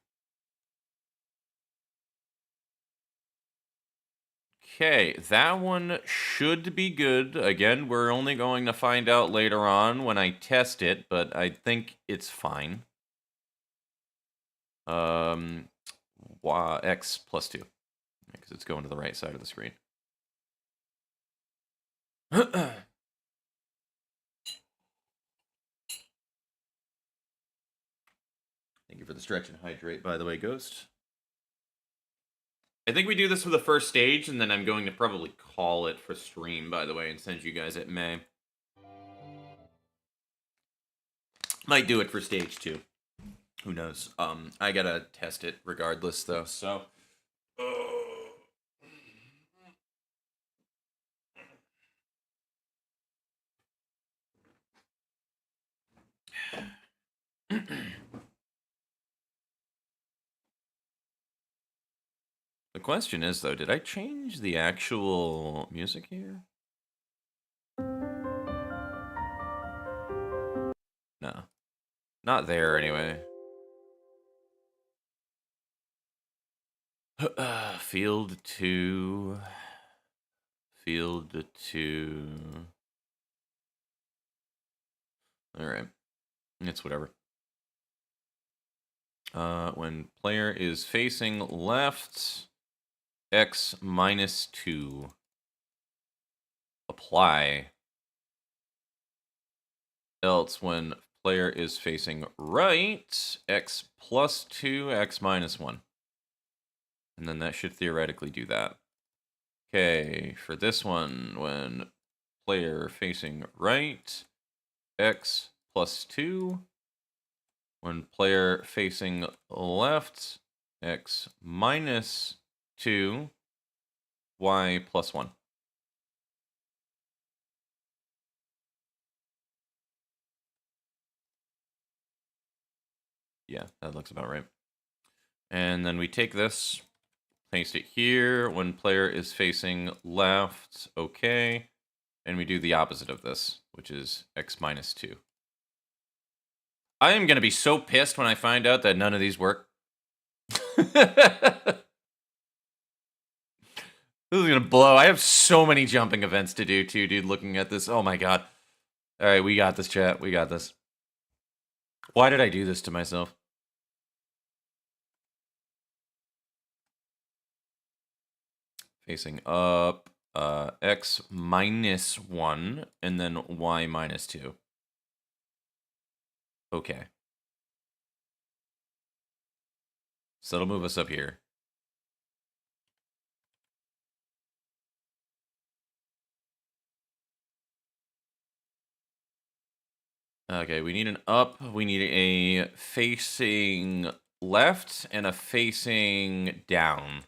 Okay, that one should be good. Again, we're only going to find out later on when I test it, but I think it's fine. X plus 2, because it's going to the right side of the screen. Thank you for the stretch and hydrate, by the way, Ghost. I think we do this for the first stage, and then I'm going to probably call it for stream, by the way, and send you guys at May. Might do it for stage 2. Who knows? I gotta test it regardless, though, so... The question is, though, did I change the actual music here? No. Not there, anyway. Field 2. Field 2. Alright. It's whatever. When player is facing left, X minus 2. Apply. Else, when player is facing right, X plus 2, X minus 1. And then that should theoretically do that. Okay, for this one, when player facing right, X plus 2. When player facing left, X minus 2, Y plus 1. Yeah, that looks about right. And then we take this, paste it here. When player is facing left, okay. And we do the opposite of this, which is X minus 2. I am going to be so pissed when I find out that none of these work. This is going to blow. I have so many jumping events to do, too, dude, looking at this. Oh, my God. All right, we got this, chat. We got this. Why did I do this to myself? Facing up, X minus 1, and then Y minus 2. Okay. So that'll move us up here. Okay, we need an up. We need a facing left and a facing down.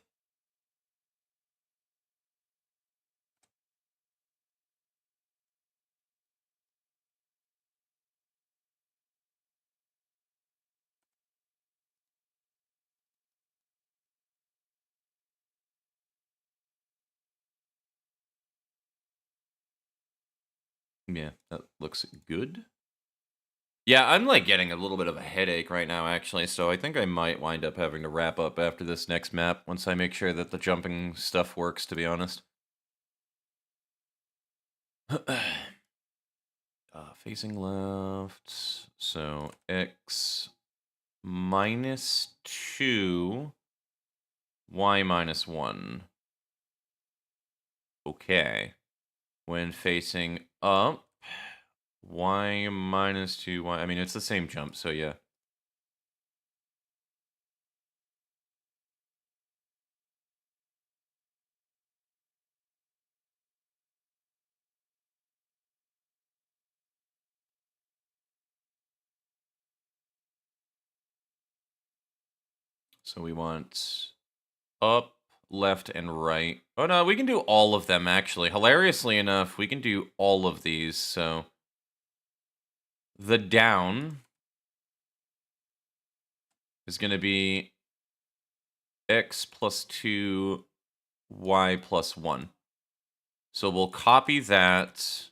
Yeah, that looks good. Yeah, I'm like getting a little bit of a headache right now, actually, so I think I might wind up having to wrap up after this next map once I make sure that the jumping stuff works, to be honest. Facing left, so X minus 2, Y minus 1. Okay. When facing up, Y minus 2, Y. I mean, it's the same jump, so yeah. So we want up, left, and right. Oh no, we can do all of them, actually. Hilariously enough, we can do all of these, so... The down is going to be X plus 2, Y plus 1. So we'll copy that,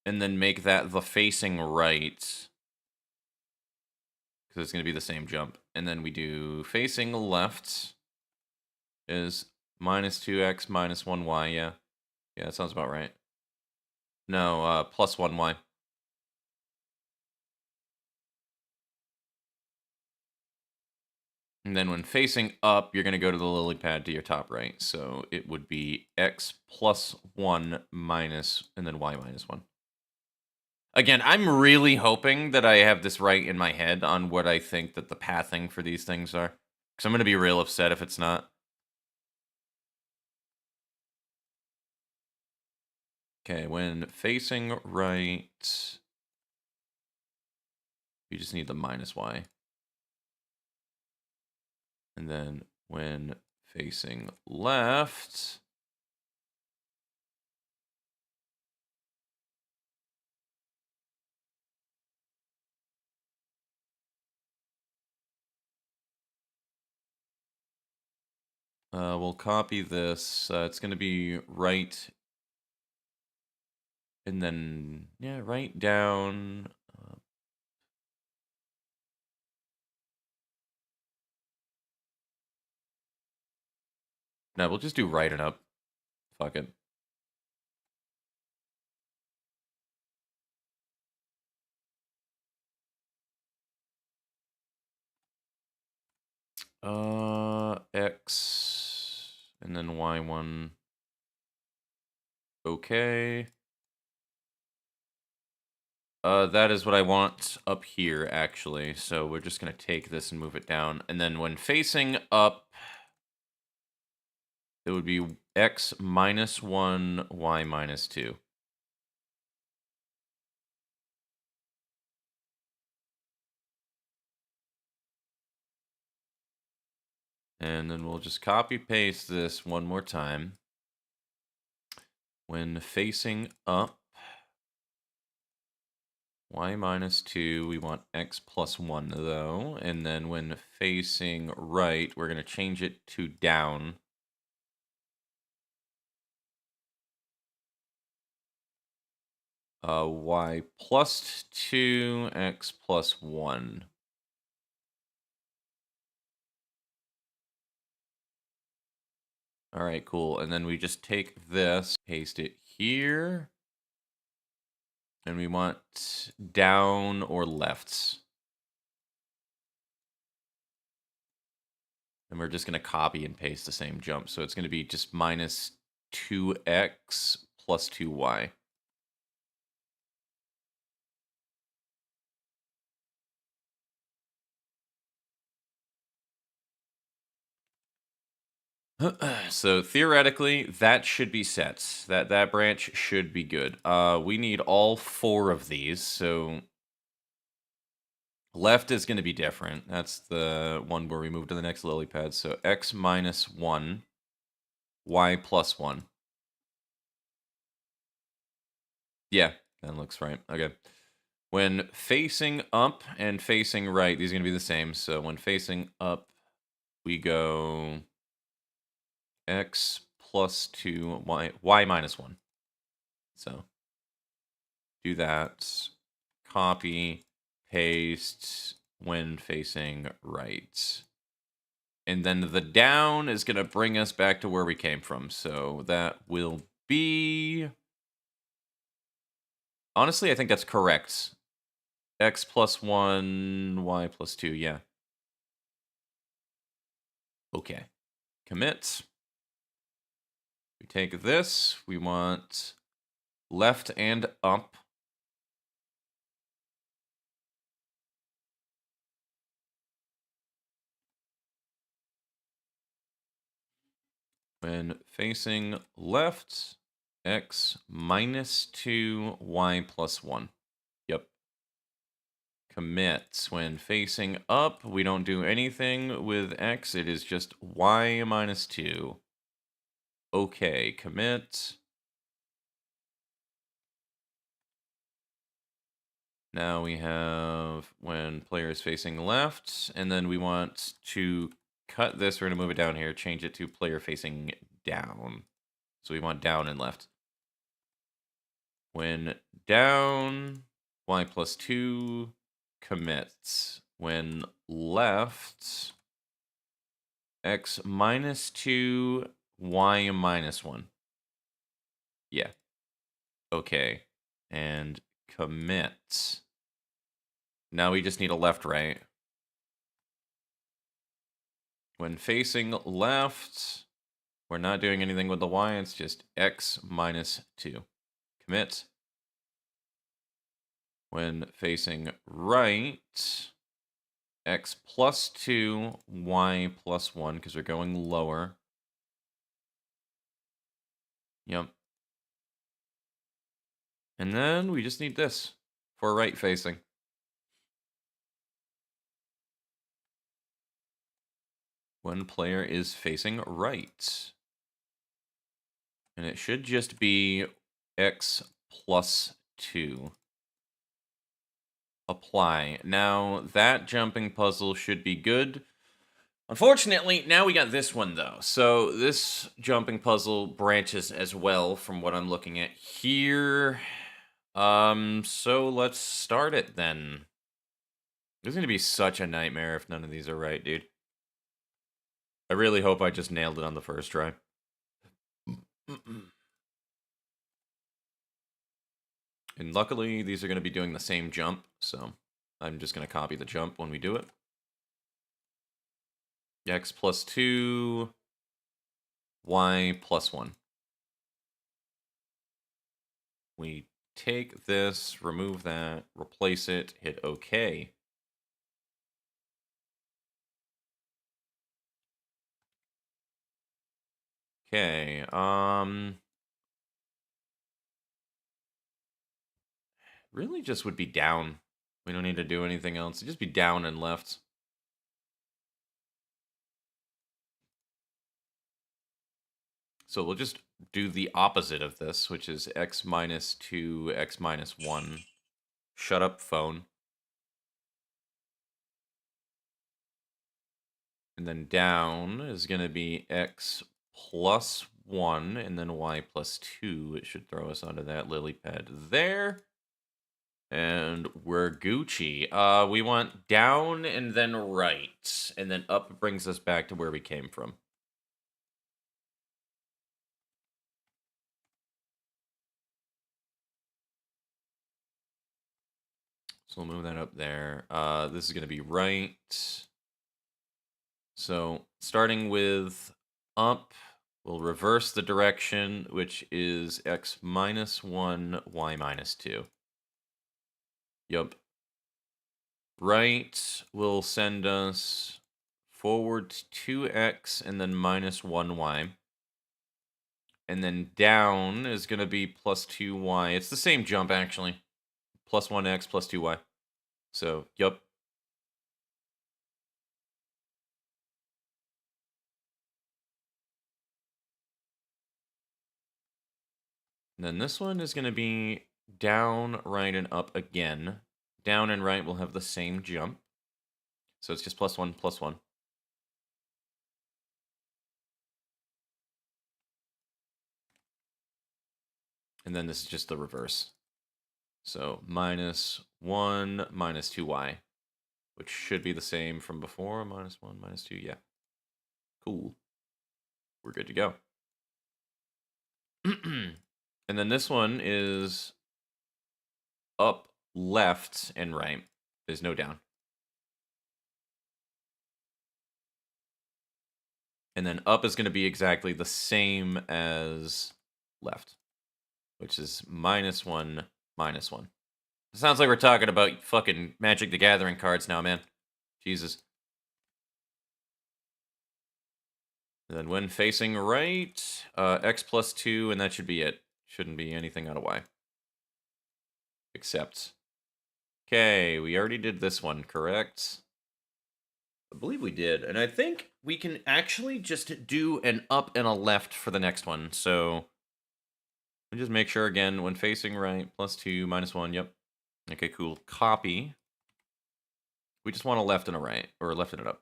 and then make that the facing right. Because it's going to be the same jump. And then we do facing left is minus 2x minus 1y, yeah. Yeah, that sounds about right. No, plus 1y. And then when facing up, you're going to go to the lily pad to your top right. So it would be x plus 1 minus, and then y minus 1. Again, I'm really hoping that I have this right in my head on what I think that the pathing for these things are. Because I'm going to be real upset if it's not. Okay, when facing right, you just need the minus y. And then when facing left, We'll copy this. It's going to be right, and then yeah, right down. No, we'll just do right and up. Fuck it. X and then Y1. Okay. That is what I want up here, actually. So we're just gonna take this and move it down. And then when facing up, it would be X minus 1, Y minus 2. And then we'll just copy paste this one more time. When facing up, Y minus 2, we want X plus 1 though. And then when facing right, we're going to change it to down. Y plus 2, X plus 1. All right, cool. And then we just take this, paste it here. And we want down or left. And we're just going to copy and paste the same jump. So it's going to be just minus 2x plus 2y. So theoretically, that should be set. That branch should be good. We need all 4 of these. So left is going to be different. That's the one where we move to the next lily pad. So x minus 1, y plus 1. Yeah, that looks right. Okay. When facing up and facing right, these are going to be the same. So when facing up, we go x plus 2, y minus 1. So do that. Copy, paste when facing right. And then the down is going to bring us back to where we came from. So that will be... Honestly, I think that's correct. X plus 1, Y plus 2, yeah. Okay. Commit. We take this. We want left and up. When facing left, X minus 2, Y plus 1. Yep. Commit. When facing up, we don't do anything with X. It is just Y minus 2. Okay. Commit. Now we have when player is facing left, and then we want to cut this. We're going to move it down here, change it to player facing down. So we want down and left. When down, Y plus 2, commits. When left, X minus 2, Y minus 1. Yeah. Okay. And commit. Now we just need a left, right. When facing left, we're not doing anything with the Y. It's just X minus 2. Commit. When facing right, X plus 2, Y plus 1, because we're going lower. Yep. And then we just need this for right facing. When player is facing right. And it should just be X plus 2. Apply. Now, that jumping puzzle should be good. Unfortunately, now we got this one though. So this jumping puzzle branches as well from what I'm looking at here. So let's start it then. This is gonna be such a nightmare if none of these are right, dude. I really hope I just nailed it on the first try. And luckily, these are going to be doing the same jump, so I'm just going to copy the jump when we do it. X plus 2, Y plus 1. We take this, remove that, replace it, hit OK. Okay, really just would be down. We don't need to do anything else. It'd just be down and left. So we'll just do the opposite of this, which is x minus 2, x minus 1. Shut up, phone. And then down is going to be x plus 1, and then y plus 2. It should throw us onto that lily pad there. And we're Gucci. We want down and then right. And then up brings us back to where we came from. So we'll move that up there. This is going to be right. So starting with up, we'll reverse the direction, which is x minus 1, y minus 2. Yup. Right will send us forward 2x and then minus 1y. And then down is going to be plus 2y. It's the same jump, actually. Plus 1x plus 2y. So, yup. And then this one is going to be down, right, and up again. Down and right will have the same jump. So it's just plus 1, plus 1. And then this is just the reverse. So minus 1, minus 2y. Which should be the same from before. Minus 1, minus 2, yeah. Cool. We're good to go. And then this one is up, left, and right. There's no down. And then up is going to be exactly the same as left, which is minus 1, minus 1. It sounds like we're talking about fucking Magic the Gathering cards now, man. Jesus. And then when facing right, x plus 2, and that should be it. Shouldn't be anything out of y. Except. Okay, we already did this one, correct? I believe we did. And I think we can actually just do an up and a left for the next one. So, we'll just make sure again, when facing right, plus 2, minus 1, yep. Okay, cool. Copy. We just want a left and a right, or a left and an up.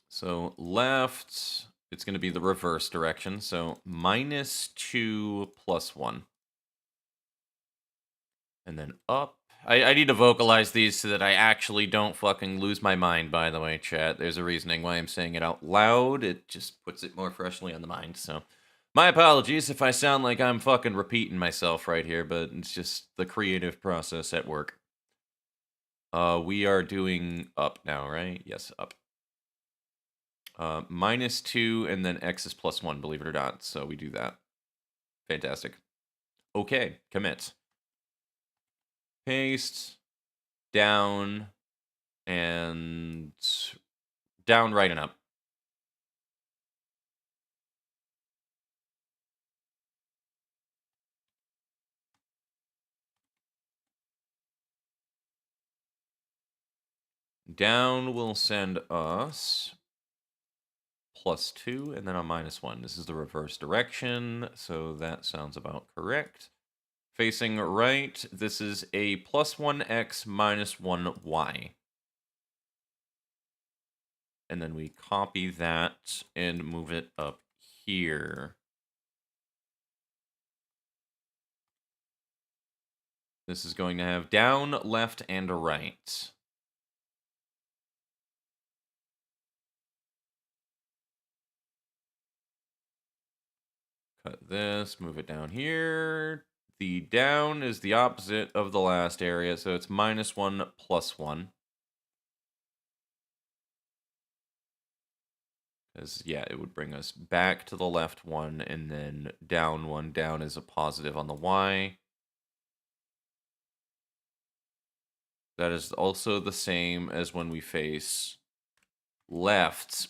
So left, it's going to be the reverse direction. So minus 2 plus 1. And then up. I need to vocalize these so that I actually don't fucking lose my mind, by the way, chat. There's a reasoning why I'm saying it out loud. It just puts it more freshly on the mind. So my apologies if I sound like I'm fucking repeating myself right here, but it's just the creative process at work. We are doing up now, right? Yes, up. Minus 2, and then x is plus 1, believe it or not. So we do that. Fantastic. Okay, commit. Paste, down, and down, right, and up. Down will send us plus 2, and then a minus 1. This is the reverse direction, so that sounds about correct. Facing right, this is a +1x -1y. And then we copy that and move it up here. This is going to have down, left, and right. Cut this, move it down here. The down is the opposite of the last area, so it's -1 +1. Because, yeah, it would bring us back to the left one, and then down one. Down is a positive on the y. That is also the same as when we face left.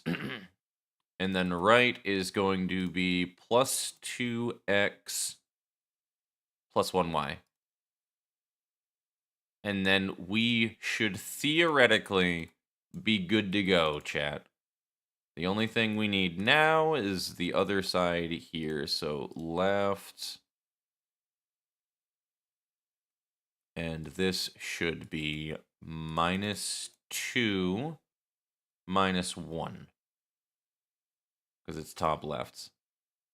And then right is going to be +2x +1y. And then we should theoretically be good to go, chat. The only thing we need now is the other side here. So left. And this should be -2 -1. Because it's top left.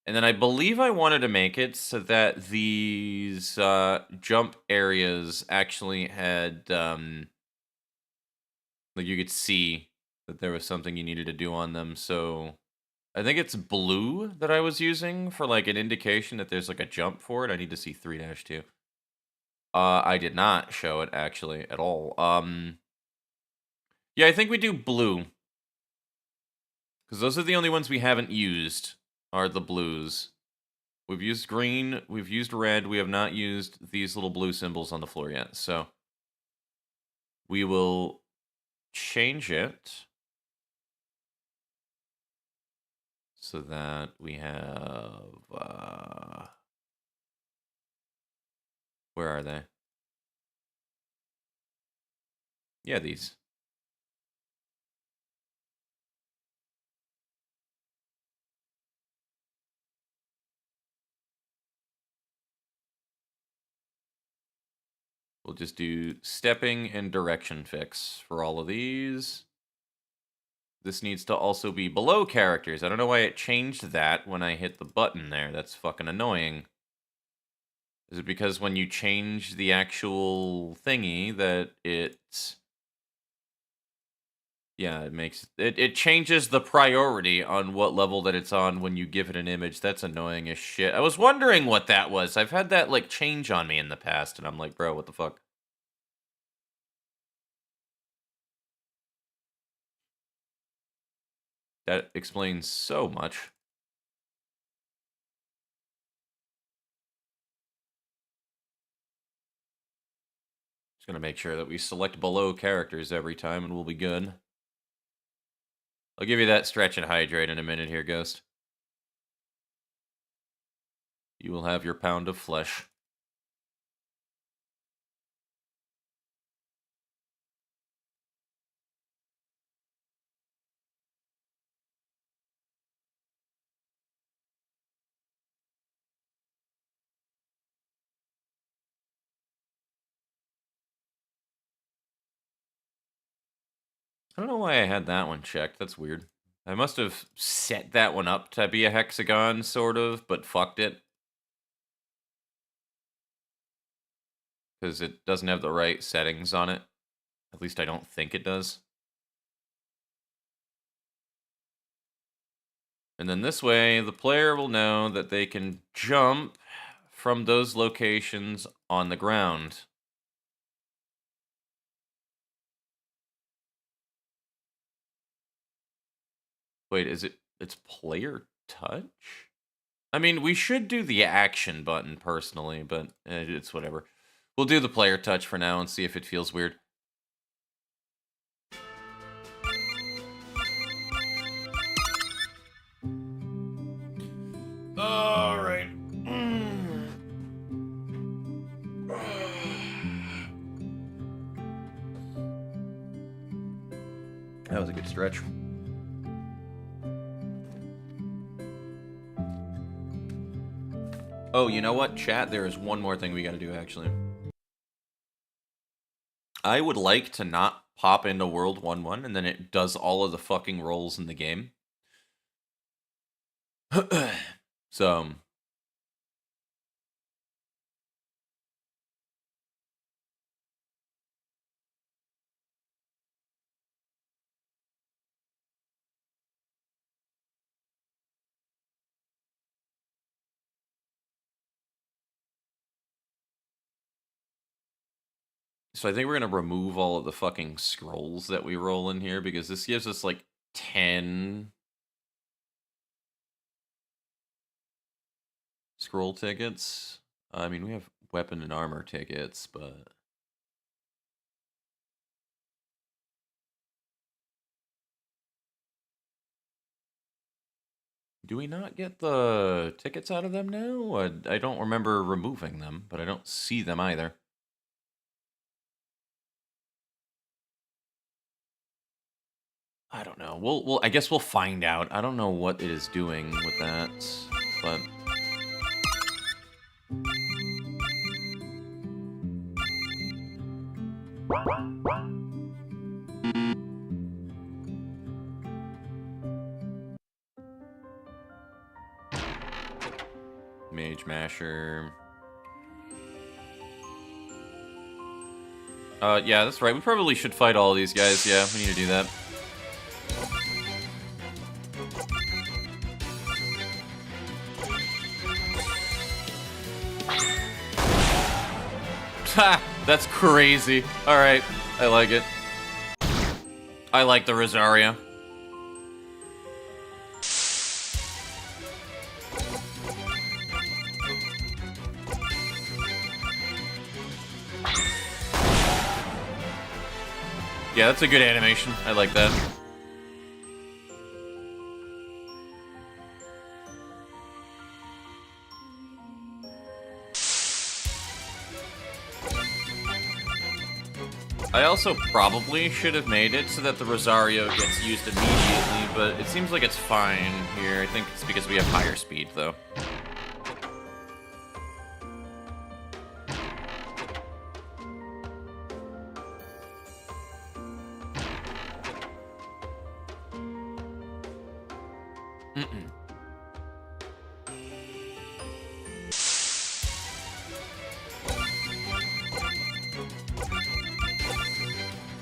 And then I believe I wanted to make it so that these jump areas actually had, like you could see that there was something you needed to do on them. So I think it's blue that I was using for like an indication that there's like a jump for it. I need to see 3-2. I did not show it actually at all. Yeah, I think we do blue. Because those are the only ones we haven't used, are the blues. We've used green, we've used red, we have not used these little blue symbols on the floor yet. So we will change it so that we have, where are they? Yeah, these. We'll just do stepping and direction fix for all of these. This needs to also be below characters. I don't know why it changed that when I hit the button there. That's fucking annoying. Is it because when you change the actual thingy that it... Yeah, it makes... It changes the priority on what level that it's on when you give it an image. That's annoying as shit. I was wondering what that was. I've had that, like, change on me in the past, and I'm like, bro, what the fuck? That explains so much. Just gonna make sure that we select below characters every time, and we'll be good. I'll give you that stretch and hydrate in a minute here, Ghost. You will have your pound of flesh. I don't know why I had that one checked. That's weird. I must have set that one up to be a hexagon, sort of, but fucked it. Because it doesn't have the right settings on it. At least I don't think it does. And then this way, the player will know that they can jump from those locations on the ground. Wait, is it... It's player touch? I mean, we should do the action button, personally, but it's whatever. We'll do the player touch for now and see if it feels weird. Alright. That was a good stretch. Oh, you know what, chat? There is one more thing we gotta do, actually. I would like to not pop into World 1-1, and then it does all of the fucking rolls in the game. So... So I think we're going to remove all of the fucking scrolls that we roll in here, because this gives us like 10 scroll tickets. I mean, we have weapon and armor tickets, but... Do we not get the tickets out of them now? I don't remember removing them, but I don't see them either. I don't know. I guess we'll find out. I don't know what it is doing with that, but... Mage Masher. Yeah, that's right. We probably should fight all these guys. Yeah, we need to do that. Ha! That's crazy. Alright, I like it. I like the Rosaria. Yeah, that's a good animation. I like that. I also probably should have made it so that the Rosario gets used immediately, but it seems like it's fine here. I think it's because we have higher speed, though.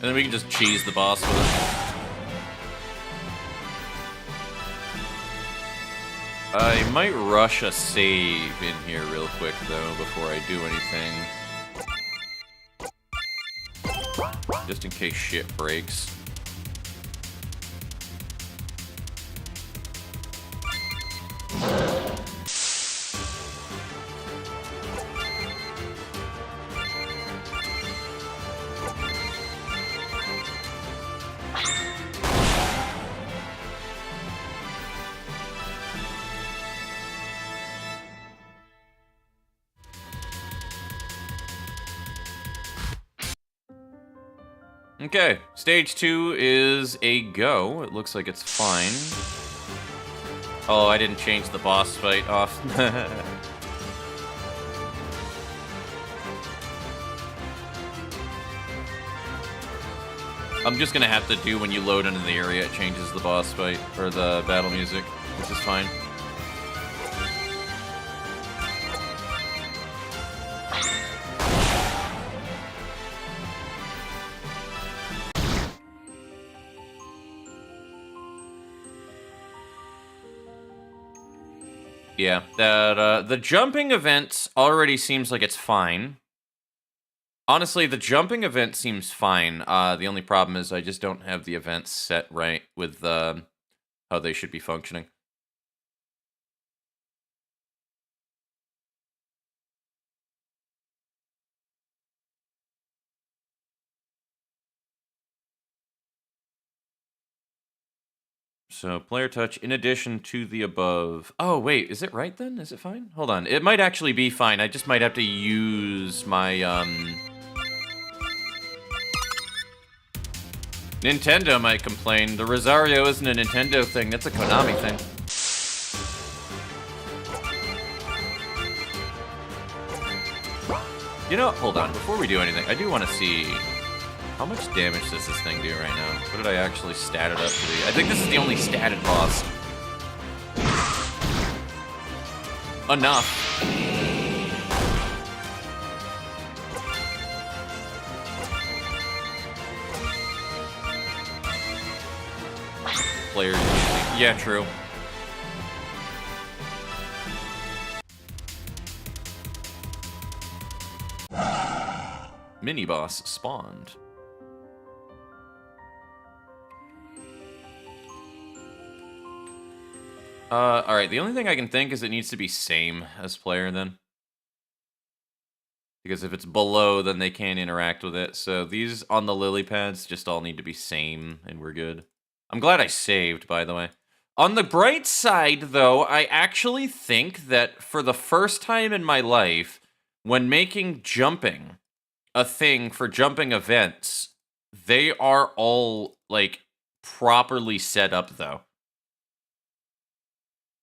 And then we can just cheese the boss with it. I might rush a save in here real quick, though, before I do anything. Just in case shit breaks. Okay, stage 2 is a go. It looks like it's fine. Oh, I didn't change the boss fight off. I'm just gonna have to do when you load into the area, it changes the boss fight, or the battle music, which is fine. Yeah, that the jumping event already seems like it's fine. Honestly, the jumping event seems fine. The only problem is I just don't have the events set right with how they should be functioning. So, player touch in addition to the above. Oh, wait, is it right then? Is it fine? Hold on. It might actually be fine. I just might have to use my, Nintendo might complain. The Rosario isn't a Nintendo thing. That's a Konami thing. You know, hold on. Before we do anything, I do want to see how much damage does this thing do right now. What did I actually stat it up to be? I think this is the only statted boss. Enough. Players using. Yeah, true. Mini boss spawned. Alright, the only thing I can think is it needs to be same as player then. Because if it's below, then they can't interact with it. So these on the lily pads just all need to be same, and we're good. I'm glad I saved, by the way. On the bright side, though, I actually think that for the first time in my life, when making jumping a thing for jumping events, they are all, like, properly set up, though.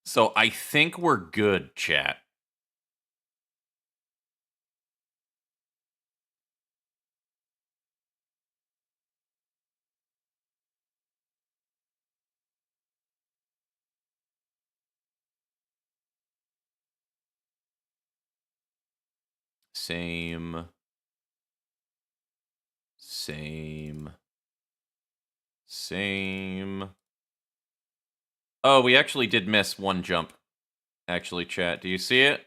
So I think we're good, chat. Same. Oh, we actually did miss one jump. Actually, chat, do you see it?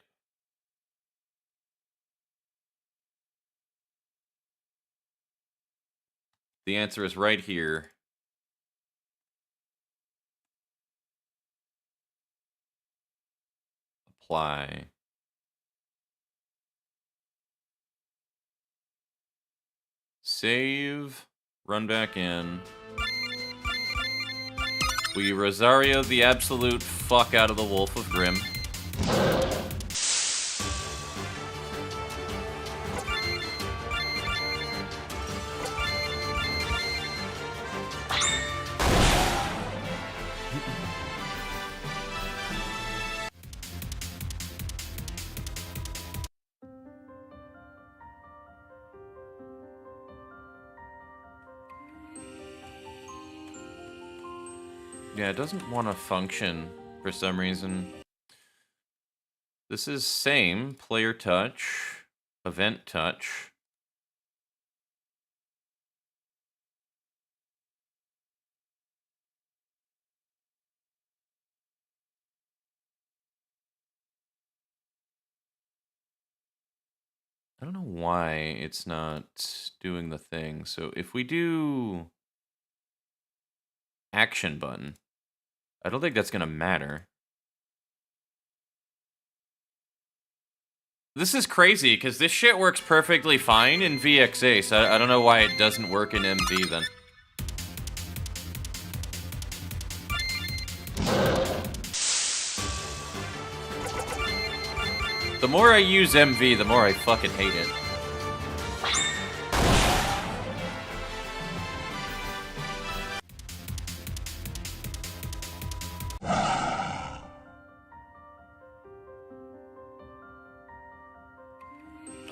The answer is right here. Apply. Save. Run back in. We Rosario the absolute fuck out of the Wolf of Grimm. Yeah, it doesn't want to function for some reason. This is same, player touch, event touch. I don't know why it's not doing the thing. So if we do action button, I don't think that's going to matter. This is crazy, because this shit works perfectly fine in VXA, so I don't know why it doesn't work in MV then. The more I use MV, the more I fucking hate it.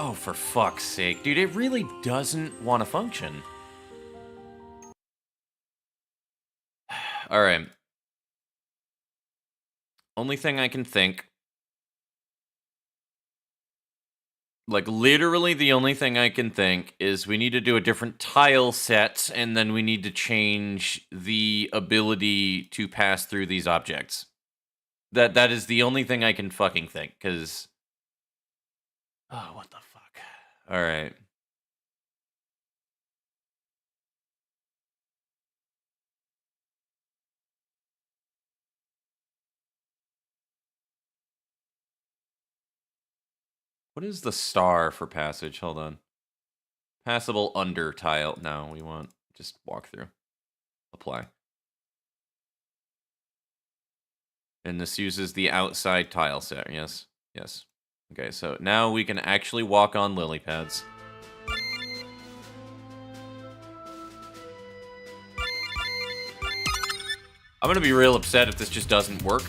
Oh, for fuck's sake. Dude, it really doesn't want to function. Alright. Only thing I can think. Like, literally the only thing I can think is we need to do a different tile set, and then we need to change the ability to pass through these objects. That is the only thing I can fucking think, because... Oh, what the fuck? Alright. What is the star for passage? Hold on. Passable under tile. No, we want just walk through. Apply. And this uses the outside tile set. Yes. Yes. Okay, so now we can actually walk on lily pads. I'm gonna be real upset if this just doesn't work.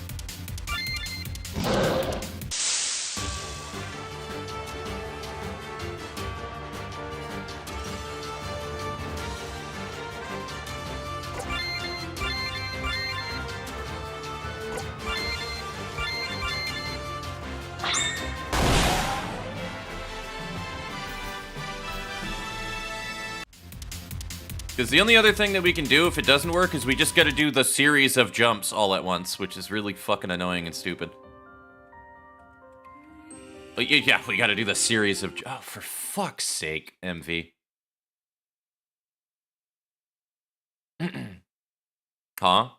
Because the only other thing that we can do if it doesn't work is we just got to do the series of jumps all at once, which is really fucking annoying and stupid. But yeah, we got to do the series of... Oh, for fuck's sake, MV. Huh?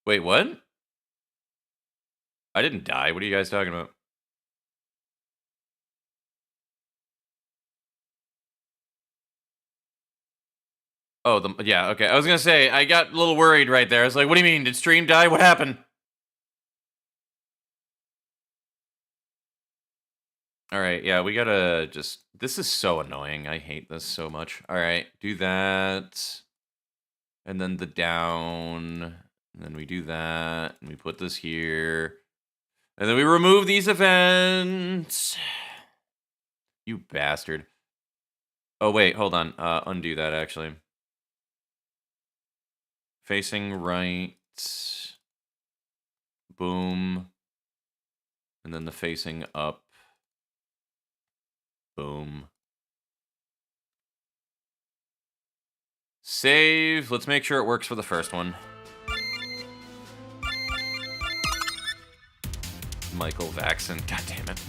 Wait, what? I didn't die. What are you guys talking about? Oh, yeah, okay. I was gonna say, I got a little worried right there. I was like, what do you mean? Did stream die? What happened? Alright, yeah, we gotta just... This is so annoying. I hate this so much. Alright, do that. And then the down. And then we do that. And we put this here. And then we remove these events. You bastard. Oh, wait, hold on. Undo that, actually. Facing right. Boom. And then the facing up. Boom. Save. Let's make sure it works for the first one. Michael Vaxon. God damn it.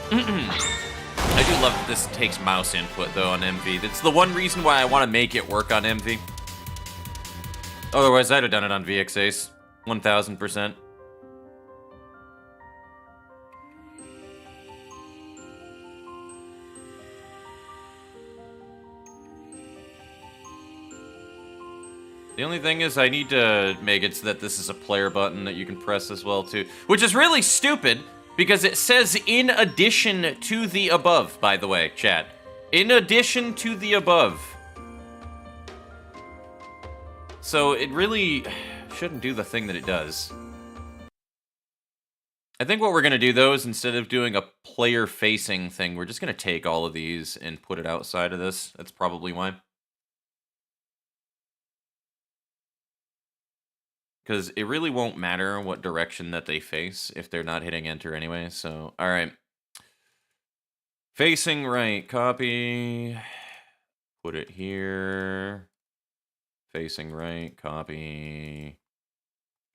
I do love that this takes mouse input, though, on MV. That's the one reason why I want to make it work on MV. Otherwise, I'd have done it on VX-Ace. 1000%. The only thing is I need to make it so that this is a player button that you can press as well, too. Which is really stupid, because it says in addition to the above, by the way, chat. In addition to the above. So it really shouldn't do the thing that it does. I think what we're going to do, though, is instead of doing a player-facing thing, we're just going to take all of these and put it outside of this. That's probably why. Because it really won't matter what direction that they face if they're not hitting enter anyway. So, all right. Facing right, copy. Put it here. Facing right, copy.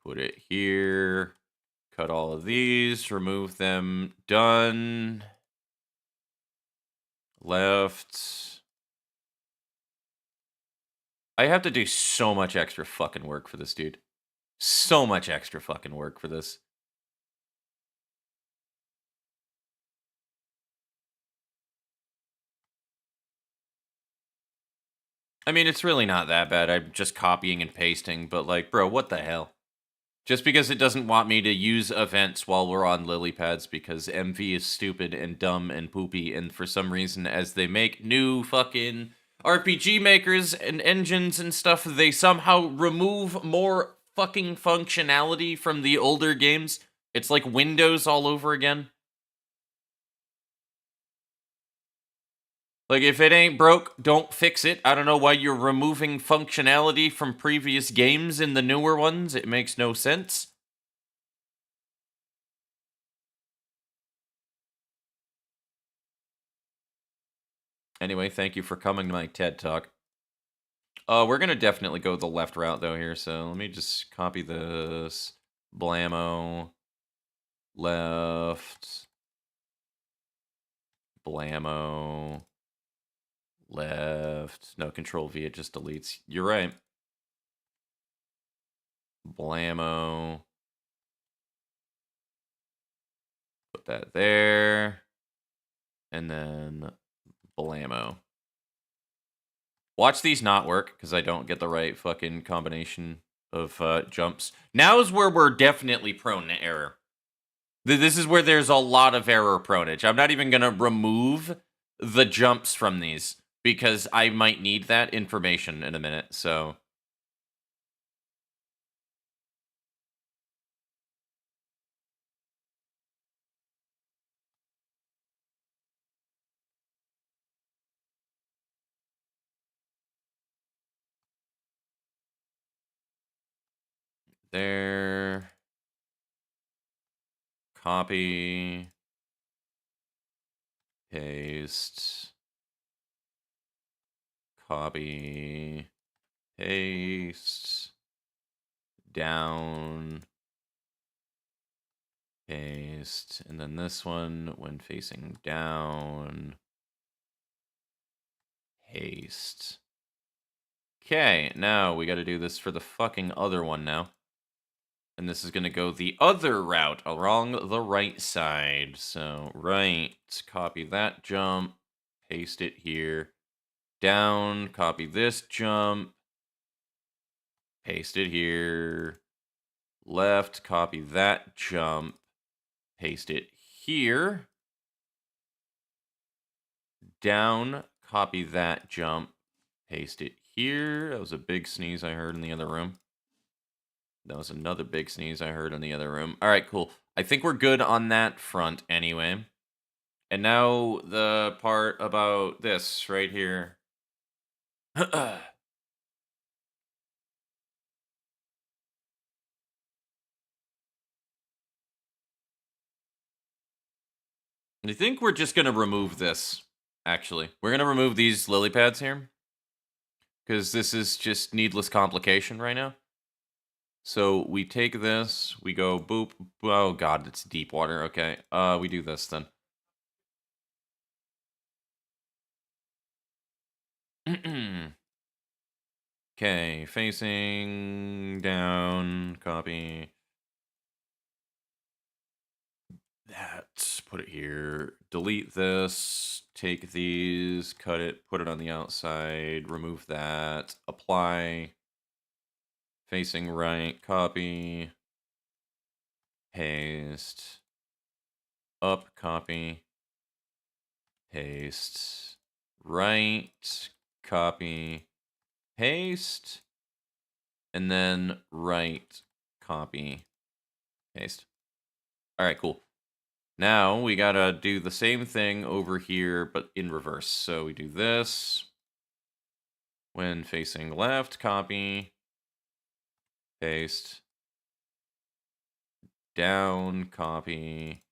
Put it here. Cut all of these, remove them. Done. Left. I have to do so much extra fucking work for this dude. So much extra fucking work for this. I mean, it's really not that bad. I'm just copying and pasting, but like, bro, what the hell? Just because it doesn't want me to use events while we're on lily pads because MV is stupid and dumb and poopy, and for some reason, as they make new fucking RPG makers and engines and stuff, they somehow remove more fucking functionality from the older games. It's like Windows all over again. Like, if it ain't broke, don't fix it. I don't know why you're removing functionality from previous games in the newer ones. It makes no sense. Anyway, thank you for coming to my TED Talk. We're going to definitely go the left route, though, here. So let me just copy this. Blammo. Left. Blammo. Left. No, Control V, it just deletes. You're right. Blammo. Put that there. And then blammo. Watch these not work, because I don't get the right fucking combination of jumps. Now is where we're definitely prone to error. This is where there's a lot of error pronage. I'm not even going to remove the jumps from these, because I might need that information in a minute, so... There. Copy. Paste. Copy. Paste. Down. Paste. And then this one, when facing down. Paste. Okay, now we got to do this for the fucking other one now. And this is going to go the other route along the right side. So, right, copy that jump, paste it here. Down, copy this jump, paste it here. Left, copy that jump, paste it here. Down, copy that jump, paste it here. That was a big sneeze I heard in the other room. That was another big sneeze I heard in the other room. All right, cool. I think we're good on that front anyway. And now the part about this right here. I think we're just going to remove this, actually. We're going to remove these lily pads here. Because this is just needless complication right now. So we take this, we go boop. Oh god, it's deep water. Okay, we do this then. Okay, facing down, copy. That, put it here. Delete this, take these, cut it, put it on the outside, remove that, apply. Facing right, copy, paste, up, copy, paste, right, copy, paste, and then right, copy, paste. All right, cool. Now we gotta do the same thing over here, but in reverse. So we do this. When facing left, copy. Paste. Down, copy.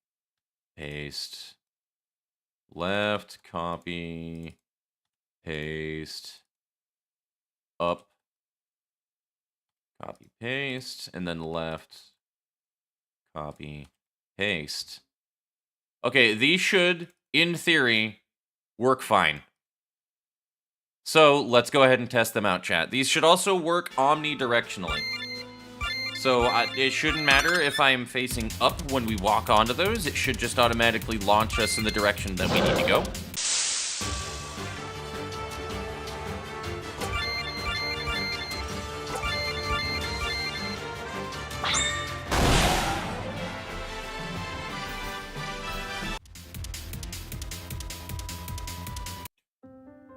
Paste. Left, copy. Paste. Up. Copy, paste. And then left. Copy, paste. Okay, these should, in theory, work fine. So let's go ahead and test them out, chat. These should also work omnidirectionally. So it shouldn't matter if I'm facing up when we walk onto those. It should just automatically launch us in the direction that we need to go.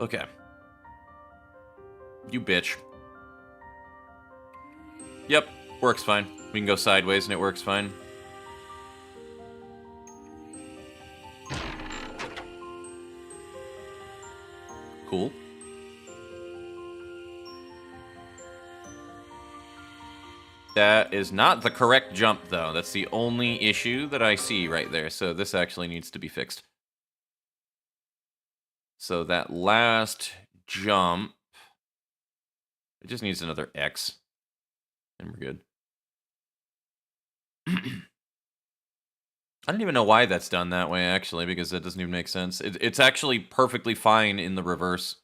Okay. You bitch. Yep, works fine. We can go sideways and it works fine. Cool. That is not the correct jump, though. That's the only issue that I see right there. So this actually needs to be fixed. So that last jump, it just needs another X. And we're good. I don't even know why that's done that way, actually, because that doesn't even make sense. It's actually perfectly fine in the reverse.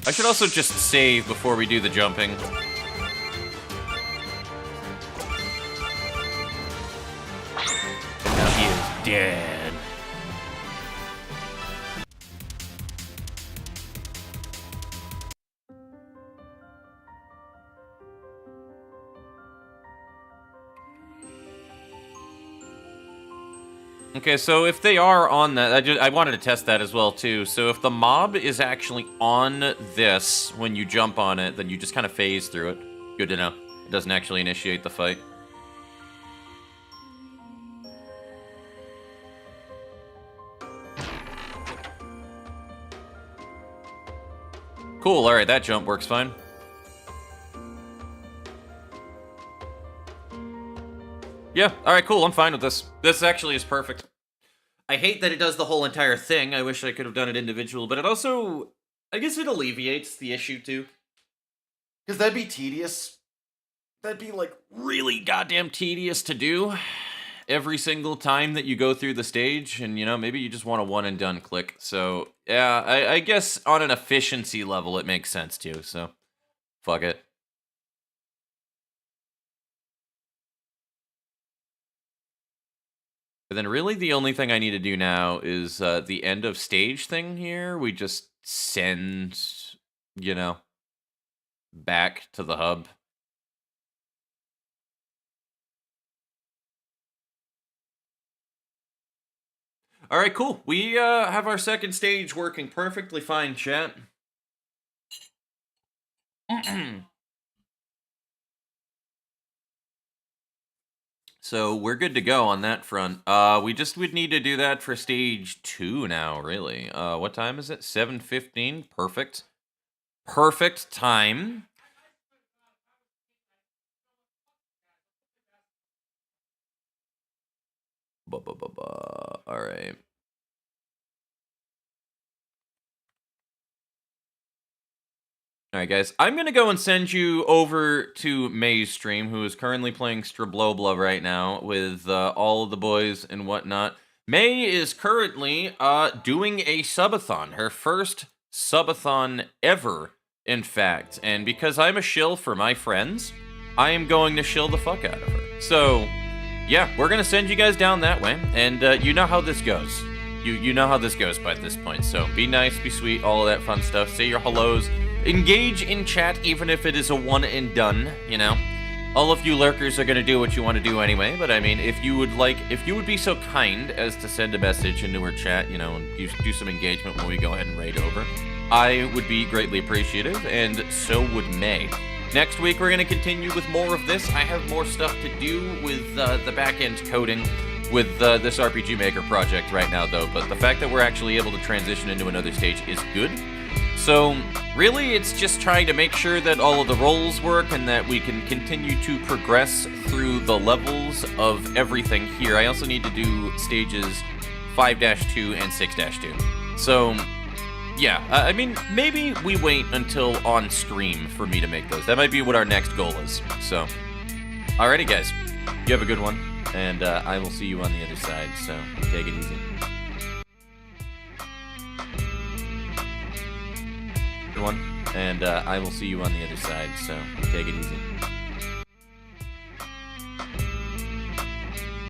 I should also just save before we do the jumping. And now he is dead. Okay, so if they are on that, I wanted to test that as well, too. So if the mob is actually on this when you jump on it, then you just kind of phase through it. Good to know. It doesn't actually initiate the fight. Cool, alright, that jump works fine. Yeah, alright, cool, I'm fine with this. This actually is perfect. I hate that it does the whole entire thing. I wish I could have done it individual, but it also... I guess it alleviates the issue, too. Because that'd be tedious. That'd be, like, really goddamn tedious to do every single time that you go through the stage, and, you know, maybe you just want a one-and-done click. So, yeah, I guess on an efficiency level, it makes sense, too, so fuck it. But then really the only thing I need to do now is the end of stage thing here. We just send, you know, back to the hub. All right, cool. We have our second stage working perfectly fine, chat. So we're good to go on that front. We just would need to do that for stage 2 now, really. What time is it? 7:15. Perfect. Perfect time. All right. All right, guys. I'm going to go and send you over to May's stream, who is currently playing Strablobla right now with all of the boys and whatnot. May is currently doing a subathon, her first subathon ever, in fact. And because I'm a shill for my friends, I am going to shill the fuck out of her. So, yeah, we're going to send you guys down that way. And you know how this goes. You know how this goes by this point. So be nice, be sweet, all of that fun stuff. Say your hellos. Engage in chat, even if it is a one and done, you know. All of you lurkers are going to do what you want to do anyway, but I mean, if you would be so kind as to send a message into our chat, you know, and do some engagement when we go ahead and raid over, I would be greatly appreciative, and so would May. Next week, we're going to continue with more of this. I have more stuff to do with the back-end coding with this RPG Maker project right now, though, but the fact that we're actually able to transition into another stage is good. So, really, it's just trying to make sure that all of the roles work and that we can continue to progress through the levels of everything here. I also need to do stages 5-2 and 6-2. So, yeah, I mean, maybe we wait until on stream for me to make those. That might be what our next goal is. So, alrighty, guys. You have a good one, and I will see you on the other side, so take it easy. One, and I will see you on the other side, so take it easy.